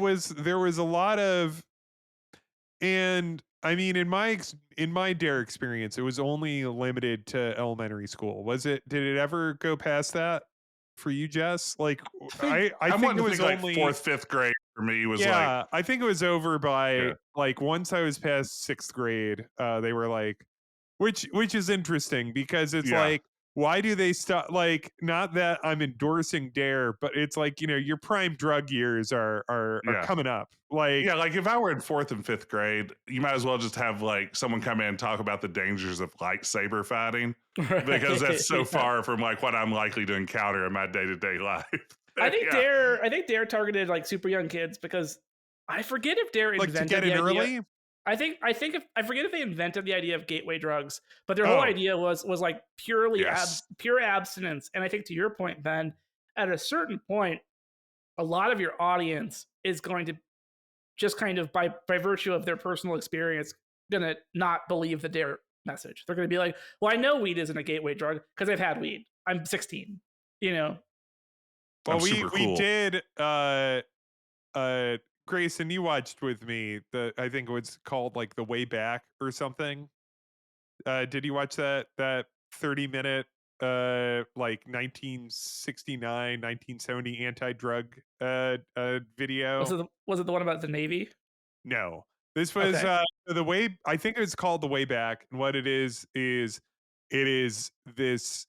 was a lot of, and I mean, in my dare experience, it was only limited to elementary school. Did it ever go past that for you, Jess? Like, I think it was only like 4th, 5th grade for me was like, yeah, I think it was over by like once I was past 6th grade. They were like, which is interesting because it's like, why do they stop? Like, not that I'm endorsing dare, but it's like, your prime drug years are coming up. Like, yeah, like if I were in 4th and 5th grade, you might as well just have like someone come in and talk about the dangers of lightsaber fighting, because that's so far from like what I'm likely to encounter in my day-to-day life. I think Dare targeted like super young kids, because I forget if Dare like invented to get in the idea. early. I forget if they invented the idea of gateway drugs, but their whole idea was like purely pure abstinence. And I think, to your point, Ben, at a certain point, a lot of your audience is going to just kind of by virtue of their personal experience gonna not believe the Dare message. They're gonna be like, well, I know weed isn't a gateway drug because I've had weed. I'm 16. Well, we did. Grayson, you watched with me. I think it was called like The Way Back or something. Did you watch that 30-minute like 1969 1970 anti-drug video? Was it the one about the Navy? No, this was The Way. I think it's called The Way Back, and what it is it is this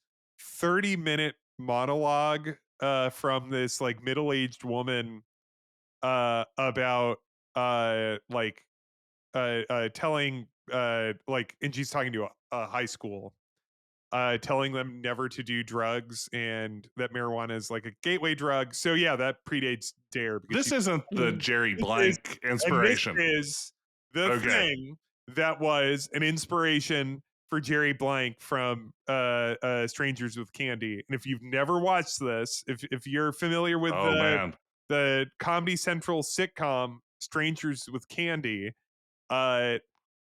30-minute monologue from this like middle-aged woman about telling like, and she's talking to a high school, telling them never to do drugs and that marijuana is like a gateway drug. So yeah, that predates Dare. This isn't the Jerry Blank inspiration. And this is the thing that was an inspiration for Jerry Blank from Strangers with Candy. And if you've never watched this, if you're familiar with the Comedy Central sitcom Strangers with Candy,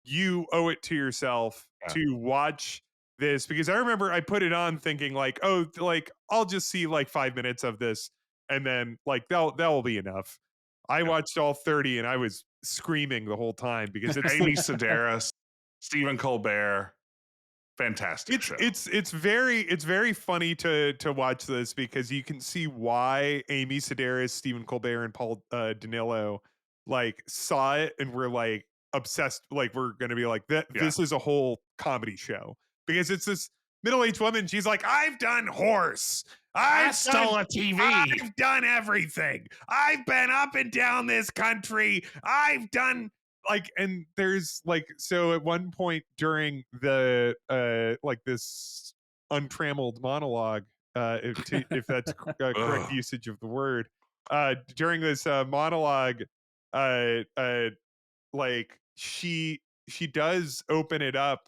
you owe it to yourself to watch this, because I remember I put it on thinking like, oh, like I'll just see like 5 minutes of this and then like that will be enough. I watched all 30 and I was screaming the whole time because it's Amy Sedaris, Stephen Colbert, fantastic show. It's very funny to watch this because you can see why Amy Sedaris, Stephen Colbert, and Paul Danilo like saw it and were like obsessed. Like, we're gonna be like that. This is a whole comedy show, because it's this middle-aged woman. She's like, I've done horse. I stole a TV. I've done everything. I've been up and down this country. I've done like, and there's like, so at one point during the like this untrammeled monologue, if that's correct usage of the word, during this monologue, like she does open it up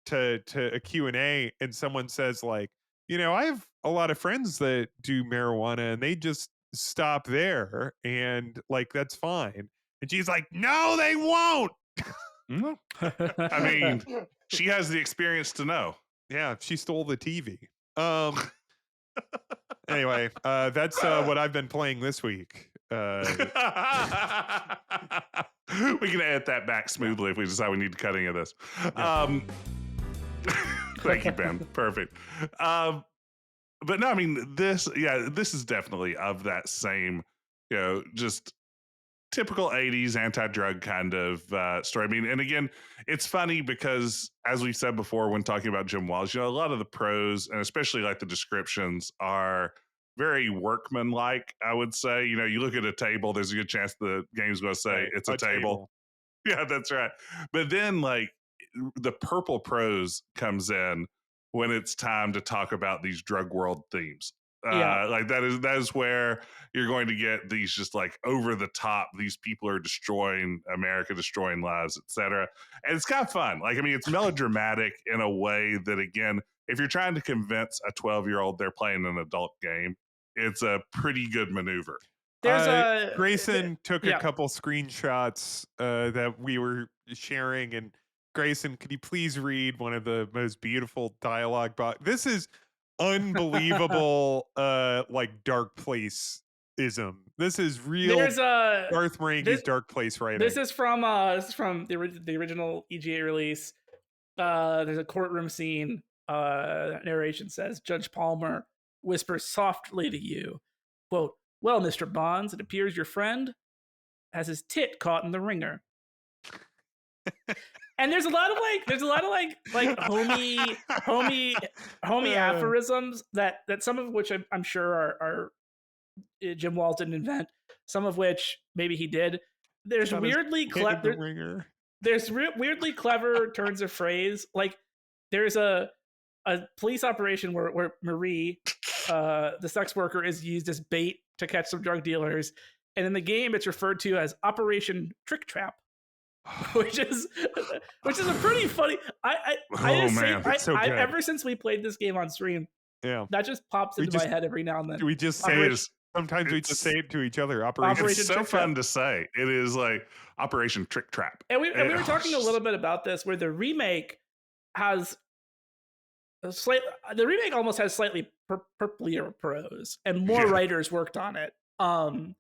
to a Q&A, and someone says like, I have a lot of friends that do marijuana and they just stop there and like that's fine. And she's like, no, they won't. I mean, she has the experience to know. Yeah, she stole the TV. Anyway, that's what I've been playing this week. We can edit that back smoothly if we decide we need to cut any of this. Thank you, Ben. Perfect. But no, I mean, this is definitely of that same, just typical 80s anti-drug kind of story. I mean, and again, it's funny because, as we said before when talking about Jim Wallace, a lot of the prose and especially like the descriptions are very workman-like, I would say. You look at a table, there's a good chance the game's going to say it's a table. Yeah, that's right. But then like the purple prose comes in when it's time to talk about these drug world themes. Like that is where you're going to get these just like over the top, these people are destroying America, destroying lives, etc. And it's kind of fun. Like, I mean, it's melodramatic in a way that, again, if you're trying to convince a 12-year-old they're playing an adult game, it's a pretty good maneuver. There's Grayson took a yeah. couple screenshots that we were sharing, and Grayson, could you please read one of the most beautiful dialogue this is unbelievable like dark place ism. This is real There's Garth Marenghi's this, dark place writing. this is from the original EGA release. There's a courtroom scene. Narration says Judge Palmer whispers softly to you, quote, "Well, Mr. Bonds, it appears your friend has his tit caught in the ringer." And there's a lot of homey aphorisms that some of which I'm sure are Jim Walls didn't invent, some of which maybe he did. There's weirdly clever. There's weirdly clever turns of phrase. Like there's a police operation where Marie, the sex worker, is used as bait to catch some drug dealers, and in the game it's referred to as Operation Trick Trap, which is a pretty funny. Ever since we played this game on stream, that just pops into my head every now and then. We just say it. Sometimes we just say it to each other. Operation It's so fun to say. It is like Operation Trick Trap. And we were talking a little bit about this, where the remake has the remake almost has slightly purplier prose, and more writers worked on it, and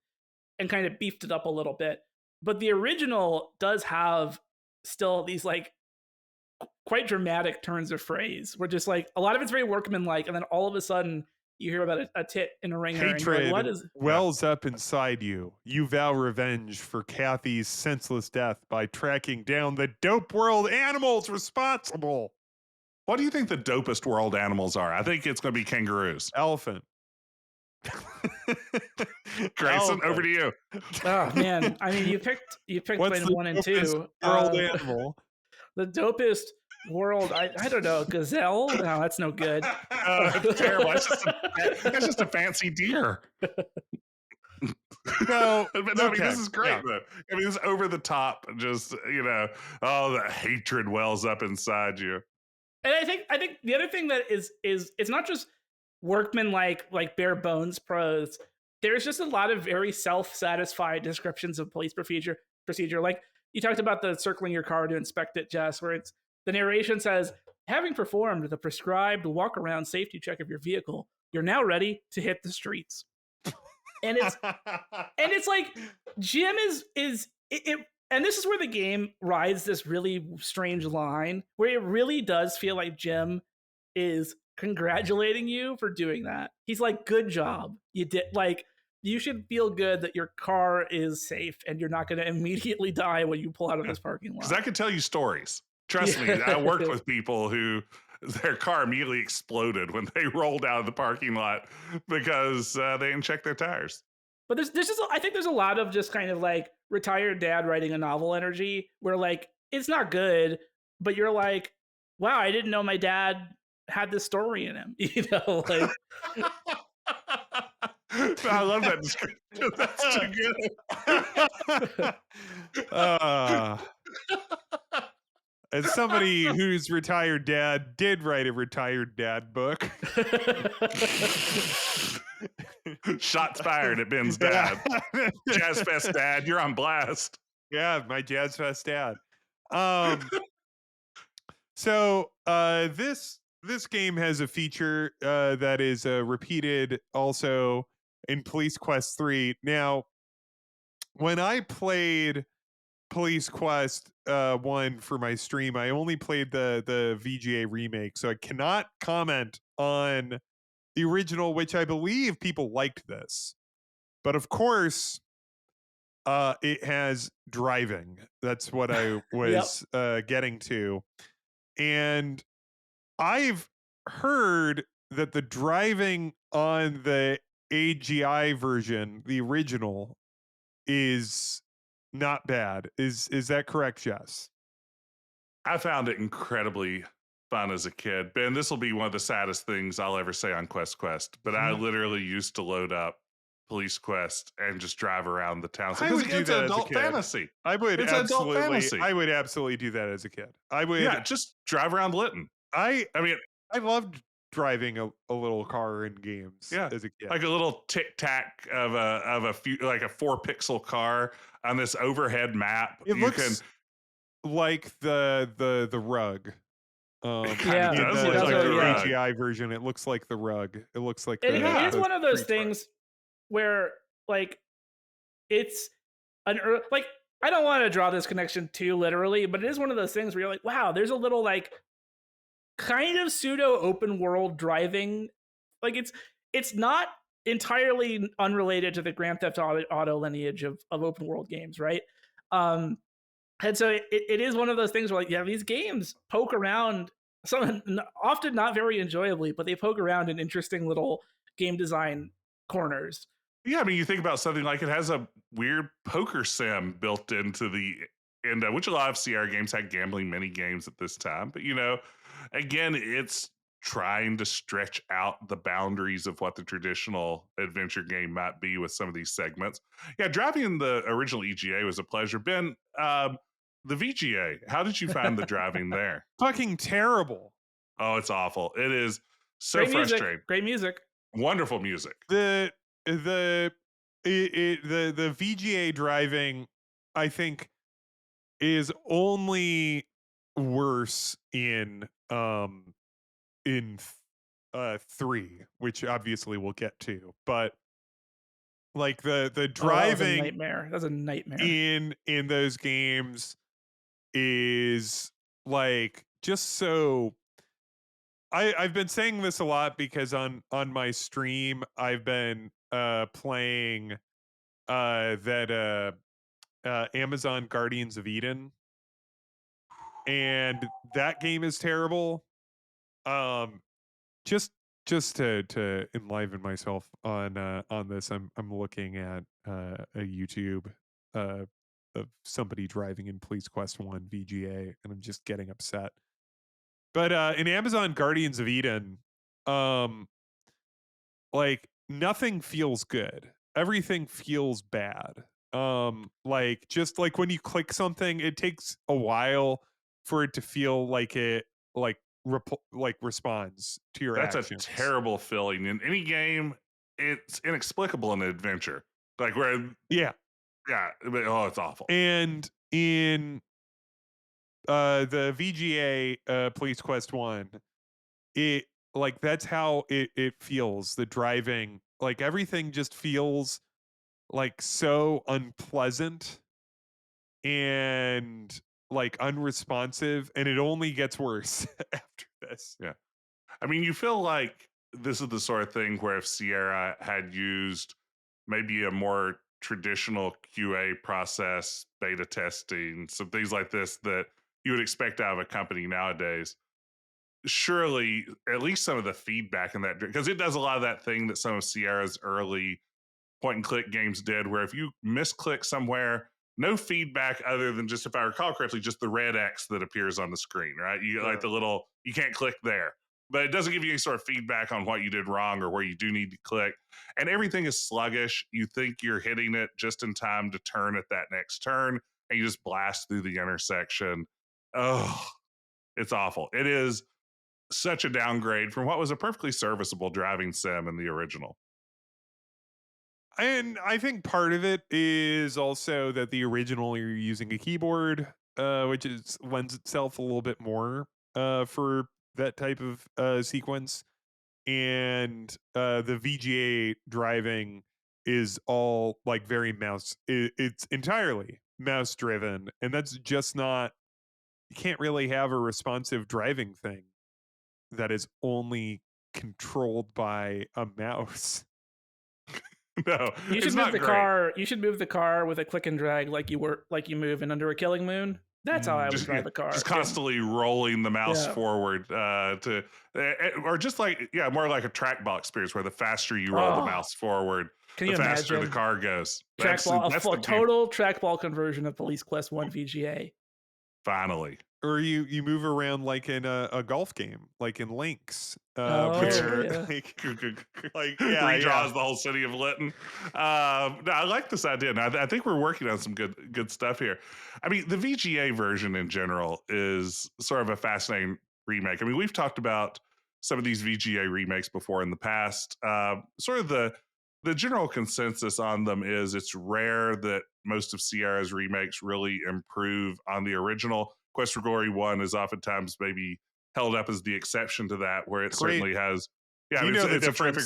kind of beefed it up a little bit. But the original does have still these like quite dramatic turns of phrase, where just like a lot of it's very workmanlike, and then all of a sudden you hear about a tit in a ringer. Hatred what is wells up inside you. You vow revenge for Kathy's senseless death by tracking down the dope world animals responsible. What do you think the dopest world animals are? I think it's going to be kangaroos. Elephant. Grayson, over to you. Oh man, I mean, you picked What's between 1 and 2. World animal. The dopest world, I don't know, gazelle? No, that's no good. That's terrible. That's just a fancy deer. No, I mean, this is great. Though. I mean, this is over the top. Just the hatred wells up inside you. And I think the other thing that is it's not just workman like bare bones prose. There's just a lot of very self-satisfied descriptions of police procedure. Like you talked about the circling your car to inspect it, Jess, where it's the narration says, having performed the prescribed walk-around safety check of your vehicle, you're now ready to hit the streets. And it's like Jim is and this is where the game rides this really strange line where it really does feel like Jim is congratulating you for doing that. He's like, good job. You did, like, you should feel good that your car is safe and you're not going to immediately die when you pull out of this parking lot. Because I could tell you stories. Trust me, I worked with people who their car immediately exploded when they rolled out of the parking lot because they didn't check their tires. But I think there's a lot of just kind of like retired dad writing a novel energy where like it's not good, but you're like, wow, I didn't know my dad had this story in him. Like. I love that description. That's too good. As somebody whose retired dad did write a retired dad book. Shots fired at Ben's dad. Jazz Fest dad, you're on blast. Yeah, my Jazz Fest dad. So this game has a feature that is repeated also in Police Quest 3. Now, when I played Police Quest 1 for my stream, I only played the VGA remake, so I cannot comment on the original, which I believe people liked this. But of course, it has driving. That's what I was getting to. And I've heard that the driving on the AGI version, the original, is not bad. Is that correct, Jess? I found it incredibly fun as a kid. Ben, this will be one of the saddest things I'll ever say on Quest, but I literally used to load up Police Quest and just drive around the town. I would do that adult fantasy. I would it's adult fantasy. I would absolutely do that as a kid. I would just drive around Lytton. I mean, I loved driving a little car in games Yeah, as a kid. like a little tic tac of a few, like a 4 pixel car on this overhead map. It You can. looks like the rug. It kind of Yeah, In does it look does like the really, the yeah. rug. AGI version, it looks like the rug. It looks like It Yeah. is the one of those street rug. things where like it's like I don't want to draw this connection too literally, but it is one of those things where you're like, wow, there's a little like kind of pseudo open world driving. Like it's not entirely unrelated to the Grand Theft Auto lineage of open world games, right? Um, and so it is one of those things where like, yeah, these games poke around, some often not very enjoyably, but they poke around in interesting little game design corners. Yeah, I mean, you think about something like it has a weird poker sim built into the end, which a lot of CR games had gambling mini games at this time. But again, it's trying to stretch out the boundaries of what the traditional adventure game might be with some of these segments. Yeah, driving in the original EGA was a pleasure. Ben, the VGA, how did you find the driving there? Fucking terrible. Oh, it's awful. It is so Great music, frustrating. great music. Wonderful music. The the the VGA driving, I think, is only worse in 3, which obviously we'll get to. But like the Oh, that was a driving nightmare. That's a nightmare. in those games is like just so I've been saying this a lot because on my stream I've been playing that Amazon Guardians of Eden, and that game is terrible. Um just to enliven myself on this, I'm looking at a YouTube uh of somebody driving in Police Quest 1 VGA, and I'm just getting upset. But in Amazon Guardians of Eden, um like nothing feels good. Everything feels bad. Like just like when you click something, it takes a while for it to feel like it like like responds to your That's a actions. terrible feeling in any game. It's inexplicable in an adventure, like where Yeah. oh, it's awful. And in the VGA Police Quest 1, it like that's how it feels. The driving, like everything just feels like so unpleasant and like unresponsive, and it only gets worse after this. Yeah, I mean, you feel like this is the sort of thing where if Sierra had used maybe a more traditional QA process, beta testing, some things like this that you would expect out of a company nowadays, surely at least some of the feedback in that, because it does a lot of that thing that some of Sierra's early point and click games did, where if you misclick somewhere, no feedback other than just, if I recall correctly, just the red X that appears on the screen, right? You get like the little, you can't click there, but it doesn't give you any sort of feedback on what you did wrong or where you do need to click. And everything is sluggish. You think you're hitting it just in time to turn at that next turn, and you just blast through the intersection. Oh, it's awful. It is such a downgrade from what was a perfectly serviceable driving sim in the original. And I think part of it is also that the original you're using a keyboard, which is lends itself a little bit more for that type of sequence. And the VGA driving is all like very mouse. It's entirely mouse driven, and that's just not. You can't really have a responsive driving thing that is only controlled by a mouse. No, You should it's move not the great. car. You should move the car with a click and drag, like you move in Under a Killing Moon. That's how I would drive a car. Just constantly rolling the mouse Yeah. forward or just like, more like a trackball experience where the faster you roll the Oh. mouse forward, Can the you faster the imagine? car goes. Trackball, That's a the game. total trackball conversion of Police Quest 1 VGA. Finally. Or you move around like in a golf game, like in Links. Oh, Where, yeah. like Redraws the whole city of Lytton. No, I like this idea. And I think we're working on some good stuff here. I mean, the VGA version in general is sort of a fascinating remake. I mean, we've talked about some of these VGA remakes before in the past. Sort of the general consensus on them is it's rare that most of Sierra's remakes really improve on the original. Quest for Glory 1 is oftentimes maybe held up as the exception to that, where it Great. certainly has. Yeah, Do you know the it's a terrific.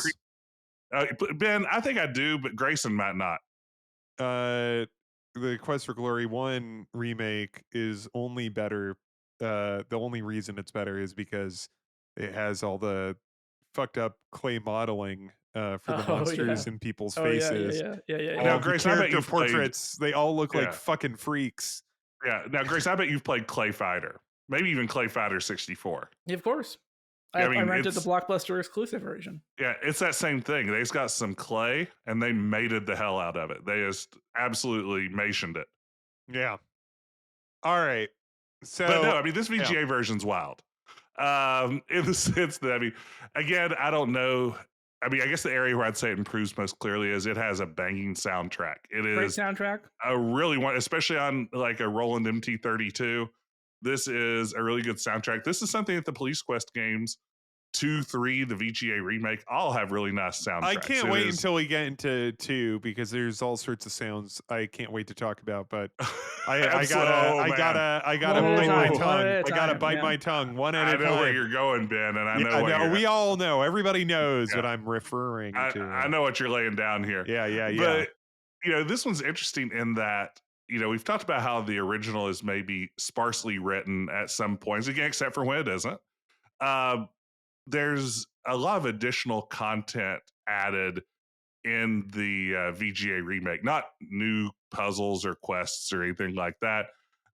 difference? Ben, I think I do, but Grayson might not. The Quest for Glory 1 remake is only better. The only reason it's better is because it has all the fucked up clay modeling for the Oh yeah. monsters and people's Oh yeah, faces. yeah. Now, All the Grayson, I bet character you've played. portraits, they all look like Yeah, fucking freaks. yeah. Now, Grayson, I bet you've played Clay Fighter, maybe even Clay Fighter 64. Yeah, of course. Yeah, I mean, rented the Blockbuster exclusive version. yeah, it's that same thing. They just got some clay and they mated the hell out of it. They just absolutely mationed it. Yeah. All right. But no, So I mean, this yeah. VGA version's wild. In the sense that, I mean, again, I don't know. I mean, I guess the area where I'd say it improves most clearly is it has a banging soundtrack. It Great is soundtrack. a really one, especially on like a Roland MT32. This is a really good soundtrack. This is something that the Police Quest games 2, 3, the VGA remake all have really nice soundtracks. I can't wait until we get into 2 because there's all sorts of sounds I can't wait to talk about. But I gotta bite my tongue. I gotta bite my tongue one at a time. I know where you're going, Ben, and I know what we all know. Everybody knows what I'm referring to. I know what you're laying down here. Yeah. But this one's interesting in that we've talked about how the original is maybe sparsely written at some points, again, except for when it isn't. There's a lot of additional content added in the VGA remake, not new puzzles or quests or anything like that,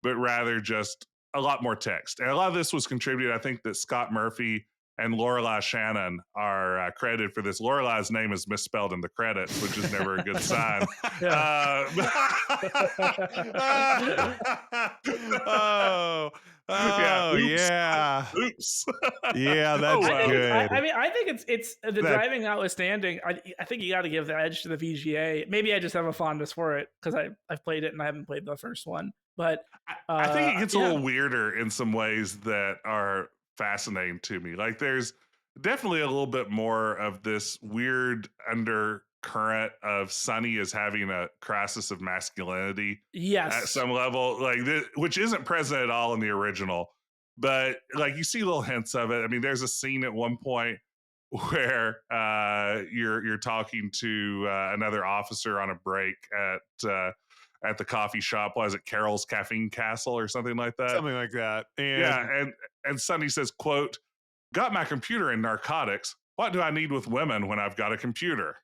but rather just a lot more text. And a lot of this was contributed, I think that Scott Murphy and Lorelei Shannon are credited for this. Lorelai's name is misspelled in the credits, which is never a good sign. Yeah. Oops. Yeah, that's good. I think it's the driving notwithstanding. I think you got to give the edge to the VGA. Maybe I just have a fondness for it because I've played it and I haven't played the first one. But I think it gets a little weirder in some ways that are fascinating to me. Like there's definitely a little bit more of this weird undercurrent of Sonny is having a crisis of masculinity. Yes. At some level, like this, which isn't present at all in the original, but like you see little hints of it. I mean, there's a scene at one point where you're talking to another officer on a break at the coffee shop. Was it Carol's Caffeine Castle or something like that? Something like that. And Sonny says, quote, "Got my computer in narcotics. What do I need with women when I've got a computer?"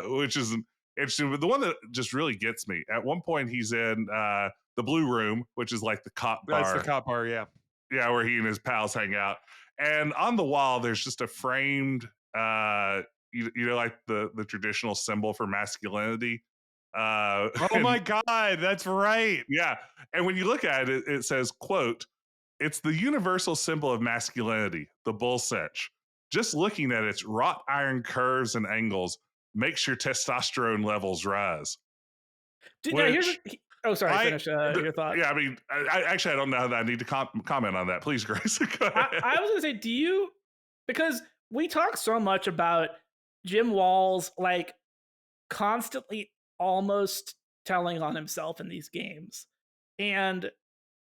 Which is interesting. But the one that just really gets me, at one point he's in the Blue Room, which is like the cop bar. That's the cop bar, yeah. Yeah, where he and his pals hang out. And on the wall, there's just a framed, like the traditional symbol for masculinity. Oh my God, that's right. Yeah. And when you look at it, it says, quote, "It's the universal symbol of masculinity, the bull cinch. Just looking at its wrought iron curves and angles makes your testosterone levels rise." Finish your thought. Yeah, I mean, I don't know that I need to comment on that. Please, Grace. I was going to say, because we talk so much about Jim Walls, like, constantly almost telling on himself in these games. And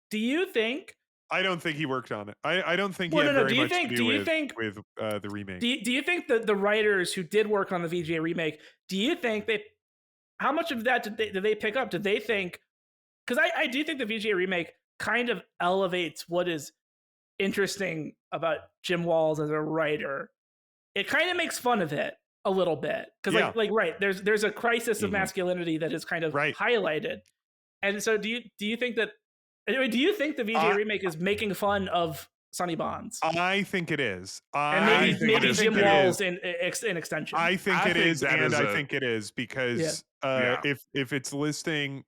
do you think... I don't think he worked on it. I don't think he had very much to do with the remake. Do you think that the writers who did work on the VGA remake, do you think how much of that did they pick up? Did they think... Because I do think the VGA remake kind of elevates what is interesting about Jim Walls as a writer. It kind of makes fun of it a little bit. Because there's a crisis of masculinity that is kind of highlighted. And so do you think that... Anyway, do you think the VGA remake is making fun of Sonny Bonds? I think it is. And maybe Jim Walls in extension. I think it is, and I think it is because if it's listing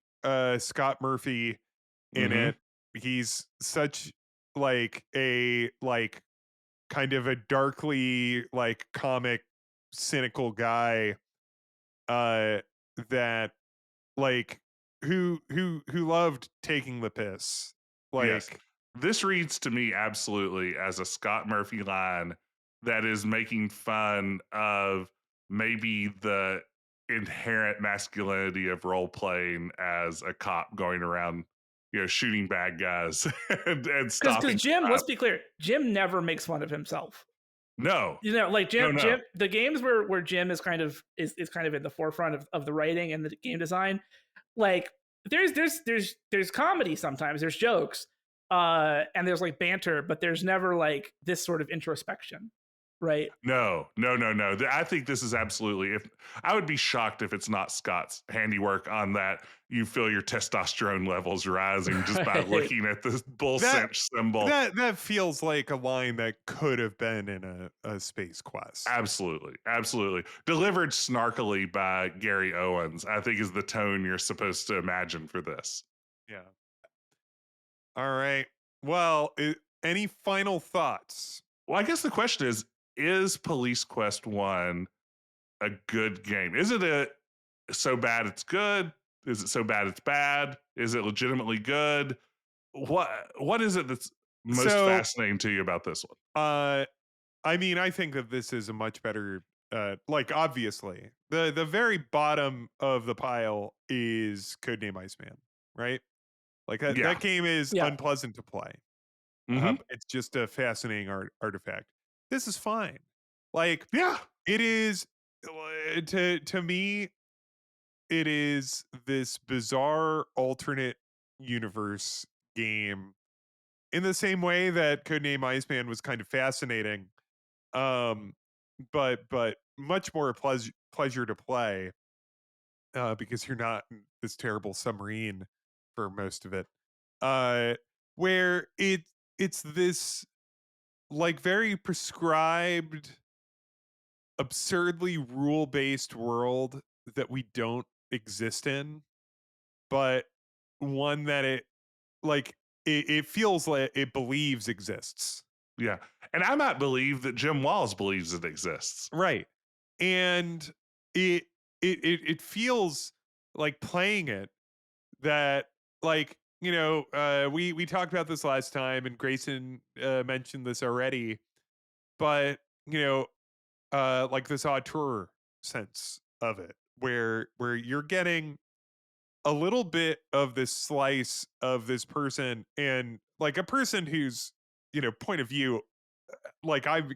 Scott Murphy in it, he's such like a kind of a darkly comic cynical guy that who loved taking the piss. Yes. This reads to me absolutely as a Scott Murphy line that is making fun of maybe the inherent masculinity of role playing as a cop going around, shooting bad guys and Because stopping Jim, crime. let's be clear, Jim never makes fun of himself. No, Like no, Jim, no. the games where Jim is kind of in the forefront of the writing and the game design. Like there's comedy sometimes, there's jokes, and there's like banter, but there's never like this sort of introspection, right? No, no, no, no. I think this is absolutely. If I would be shocked if it's not Scott's handiwork on that. You feel your testosterone levels rising just by Right. looking at this bull That cinch symbol. that feels like a line that could have been in a Space Quest. Absolutely, absolutely. Delivered snarkily by Gary Owens, I think is the tone you're supposed to imagine for this. Yeah. All right. Well, any final thoughts? Well, I guess the question is Police Quest 1 a good game? Is it so bad it's good? Is it so bad it's bad? Is it legitimately good? What is it that's most So, fascinating to you about this one? I mean, I think that this is a much better. Like obviously, the very bottom of the pile is Codename Iceman, right? Like Yeah. that game is Yeah. unpleasant to play. Mhm. It's just a fascinating artifact. This is fine. Like Yeah. it is to me. It is this bizarre alternate universe game in the same way that Codename Iceman was kind of fascinating, um, but much more pleasure to play because you're not in this terrible submarine for most of it. Uh, where it's this like very prescribed, absurdly rule based world that we don't exist in, but one that it feels like it believes exists. Yeah. And I might believe that Jim Walls believes it exists. Right. And it it feels like playing it that like, we talked about this last time and Grayson mentioned this already, but like this auteur sense of it where you're getting a little bit of this slice of this person and like a person whose point of view like I'm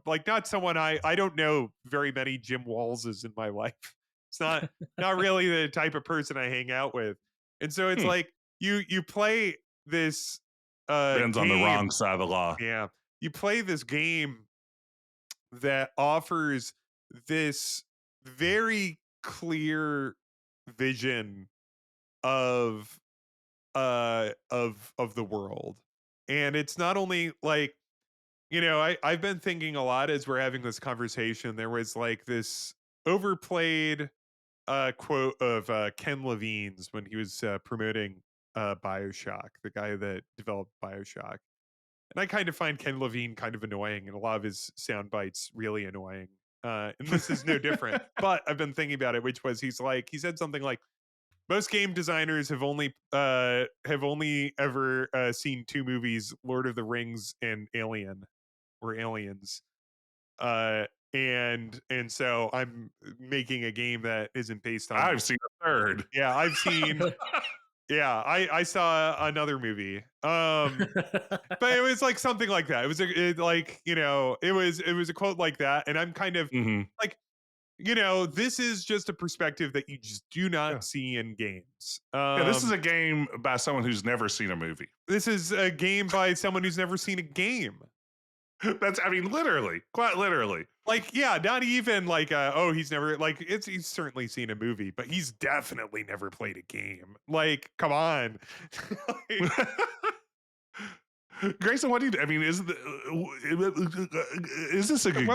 like not someone I don't know very many Jim Wallses in my life. It's not really the type of person I hang out with. And so it's Hmm. like you play this Ben's on the wrong game. side of the law. Yeah. You play this game that offers this very clear vision of of the world. And it's not only like I've been thinking a lot as we're having this conversation. There was like this overplayed quote of Ken Levine's when he was promoting BioShock, the guy that developed BioShock. And I kind of find Ken Levine kind of annoying and a lot of his sound bites really annoying. And this is no different. But I've been thinking about it, which was he said something like most game designers have only ever seen two movies, Lord of the Rings and Alien or Aliens. Uh and so I'm making a game that isn't based on I've seen a third. yeah, I've seen yeah, I saw another movie. But it was like something like that. It was like, it was a quote like that and I'm kind of Mhm. like this is just a perspective that you just do Yeah. not see in games. Yeah, this is a game by someone who's never seen a movie. This is a game by someone who's never seen a game. I mean, literally, quite literally. Like, yeah, not even like, oh, he's never like he's certainly seen a movie, but he's definitely never played a game. Like, come on. Like, Grayson, what do you? I mean, is this a good game?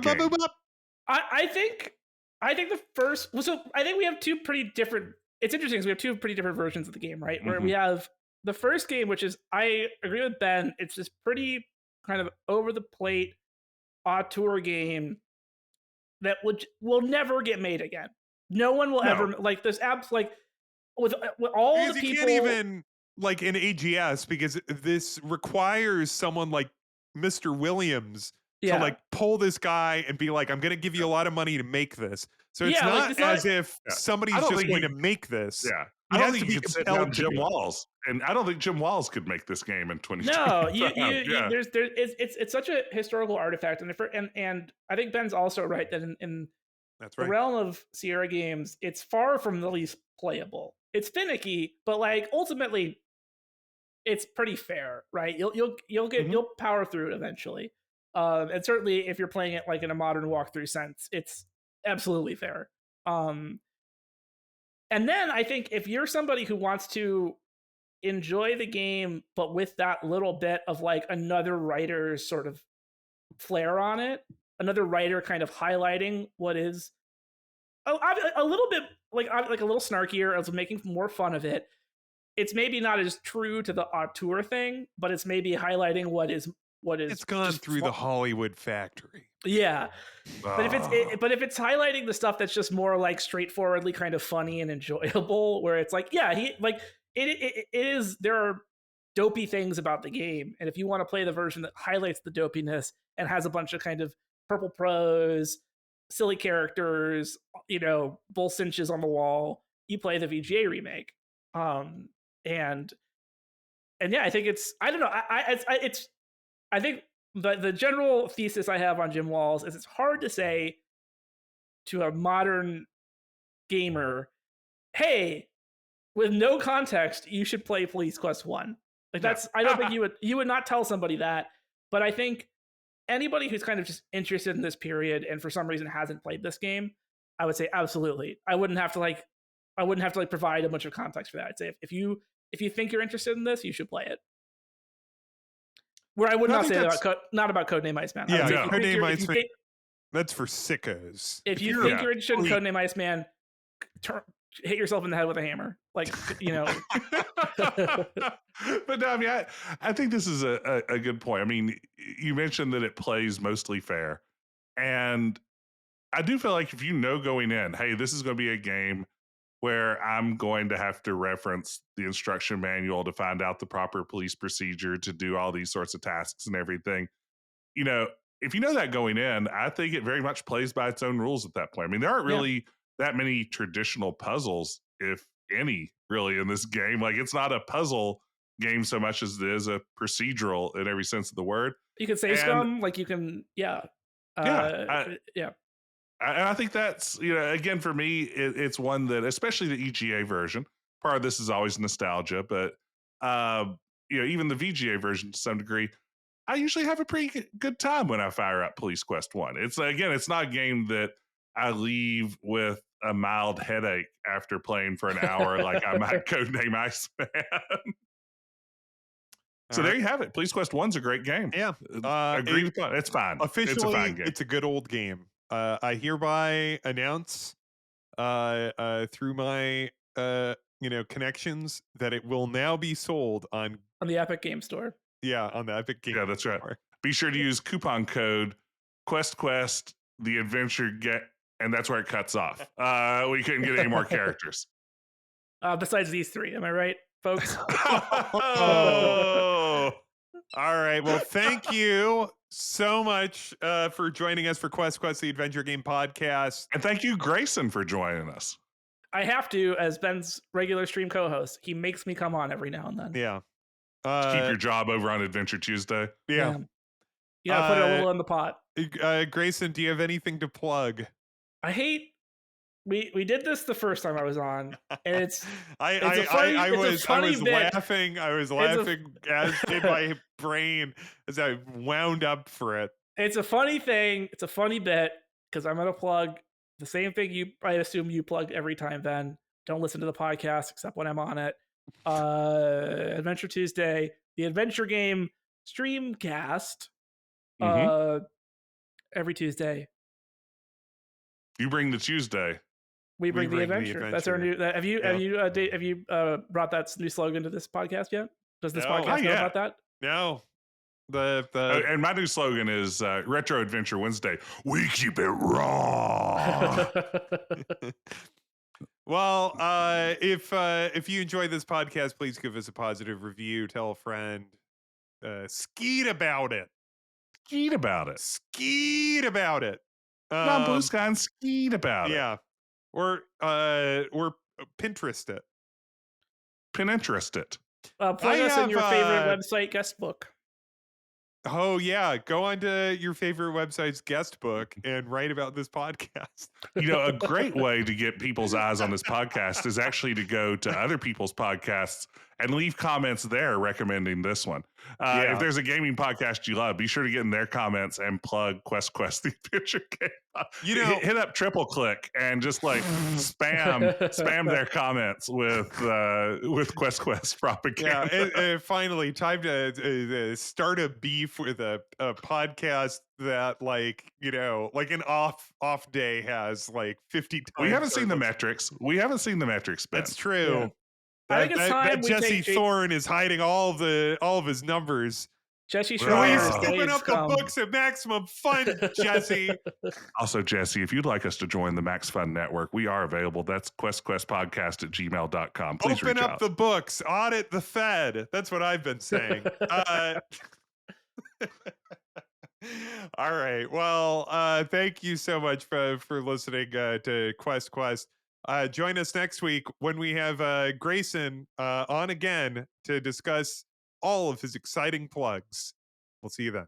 I think the first. So I think we have two pretty different. It's interesting because we have two pretty different versions of the game, right? Where we have the first game, which is I agree with Ben. It's this pretty kind of over the plate auteur game that will never get made again. No one will ever like this. Apps like with all because the you people. can't even like in AGS because this requires someone like Mr. Williams to Yeah. like pull this guy and be like, I'm going to give you a lot of money to make this. So it's Yeah, like, not it's not- as if Yeah. I somebody's don't just think going he- to make this. Yeah. He I don't has think to be you could sit compelled down to Jim do it. Walls, and I don't think Jim Walls could make this game in 2020. No, you Yeah. it's such a historical artifact, and I think Ben's also right that in That's the right. realm of Sierra games, it's far from the least playable. It's finicky, but like ultimately, it's pretty fair, right? You'll power through it eventually, and certainly if you're playing it like in a modern walkthrough sense, it's absolutely fair. And then I think if you're somebody who wants to enjoy the game, but with that little bit of like another writer's sort of flair on it, another writer kind of highlighting what is a little bit like a little snarkier, as making more fun of it. It's maybe not as true to the auteur thing, but it's maybe highlighting what is It's gone just through the Hollywood factory. Yeah, but if Ah. it's highlighting the stuff that's just more like straightforwardly kind of funny and enjoyable, where it's like, yeah, it is, there are dopey things about the game, and if you want to play the version that highlights the dopiness and has a bunch of kind of purple prose, silly characters, bull cinches on the wall, you play the VGA remake. And yeah, I think I don't know, I think the general thesis I have on Jim Walls is it's hard to say to a modern gamer, hey, with no context, you should play Police Quest 1. Like that's, I don't think you would not tell somebody that, but I think anybody who's kind of just interested in this period and for some reason hasn't played this game, I would say absolutely. I wouldn't have to provide a bunch of context for that. I'd say if you think you're interested in this, you should play it. Where I would not say that not about Codename Iceman. Yeah, no. Codename Iceman. That's for sickos. If you think you're interested in Codename Iceman, hit yourself in the head with a hammer. Like, But no, I mean, I think this is a good point. I mean, you mentioned that it plays mostly fair. And I do feel like if you know going in, hey, this is going to be a game where I'm going to have to reference the instruction manual to find out the proper police procedure to do all these sorts of tasks and everything. If you know that going in, I think it very much plays by its own rules at that point. I mean, there aren't really that many traditional puzzles, if any, really, in this game. Like, it's not a puzzle game so much as it is a procedural in every sense of the word. You can say scum, like you can, And I think that's, again, for me, it's one that, especially the EGA version, part of this is always nostalgia, but, even the VGA version to some degree, I usually have a pretty good time when I fire up Police Quest 1. It's not a game that I leave with a mild headache after playing for an hour like I might Codename Iceman. So there you have it. Police Quest 1's a great game. Yeah. Agreed upon. It's fine. Officially, it's a fine game. It's a good old game. I hereby announce through my connections that it will now be sold on the Epic Game Store. Yeah, on the Epic Game. Yeah, that's right. Be sure to use coupon code Quest the adventure get, and that's where it cuts off. We couldn't get any more characters. Besides these three, am I right, folks? Oh. All right. Well, thank you so much for joining us for Quest the Adventure Game Podcast. And thank you, Grayson, for joining us. I have to, as Ben's regular stream co-host. He makes me come on every now and then. Yeah. Keep your job over on Adventure Tuesday. Yeah. You gotta put a little in the pot. Grayson, do you have anything to plug? I hate. We did this the first time I was on, and it's. I was laughing. I was laughing as in my brain as I wound up for it. It's a funny thing. It's a funny bit because I'm gonna plug the same thing I assume you plug every time, Ben. Don't listen to the podcast except when I'm on it. Adventure Tuesday, the adventure game streamcast. Every Tuesday. You bring the Tuesday. We bring the adventure. That's our new. Have you brought that new slogan to this podcast yet? Does this podcast know about that? No. And my new slogan is Retro Adventure Wednesday. We keep it raw. Well, if you enjoy this podcast, please give us a positive review. Tell a friend. Skeet about it. skeet about it. Skeet about it. Get on Blue Sky and skeet about it. Yeah. Or Pinterest it. Pinterest it. Plug us in your favorite website guest book. Oh yeah, go onto your favorite website's guest book and write about this podcast. You know, a great way to get people's eyes on this podcast is actually to go to other people's podcasts and leave comments there recommending this one. If there's a gaming podcast you love, be sure to get in their comments and plug Quest the Adventure Game. You know, hit up triple click and just like spam their comments with Quest propaganda. Yeah, and finally, time to start a beef with a podcast that, like, you know, like an off day has like 50 times. We haven't seen the metrics. We haven't seen the metrics, Ben. That's true. Yeah. I think it's time that Jesse Thorne is hiding all of his numbers. Jesse Please open up the books at Maximum Fun, Jesse. Also, Jesse, if you'd like us to join the Max Fun Network, we are available. That's questpodcast@gmail.com. Please open reach up out. the books, audit the Fed. That's what I've been saying. All right. Well, thank you so much for listening to Quest. Join us next week when we have Grayson on again to discuss all of his exciting plugs. We'll see you then.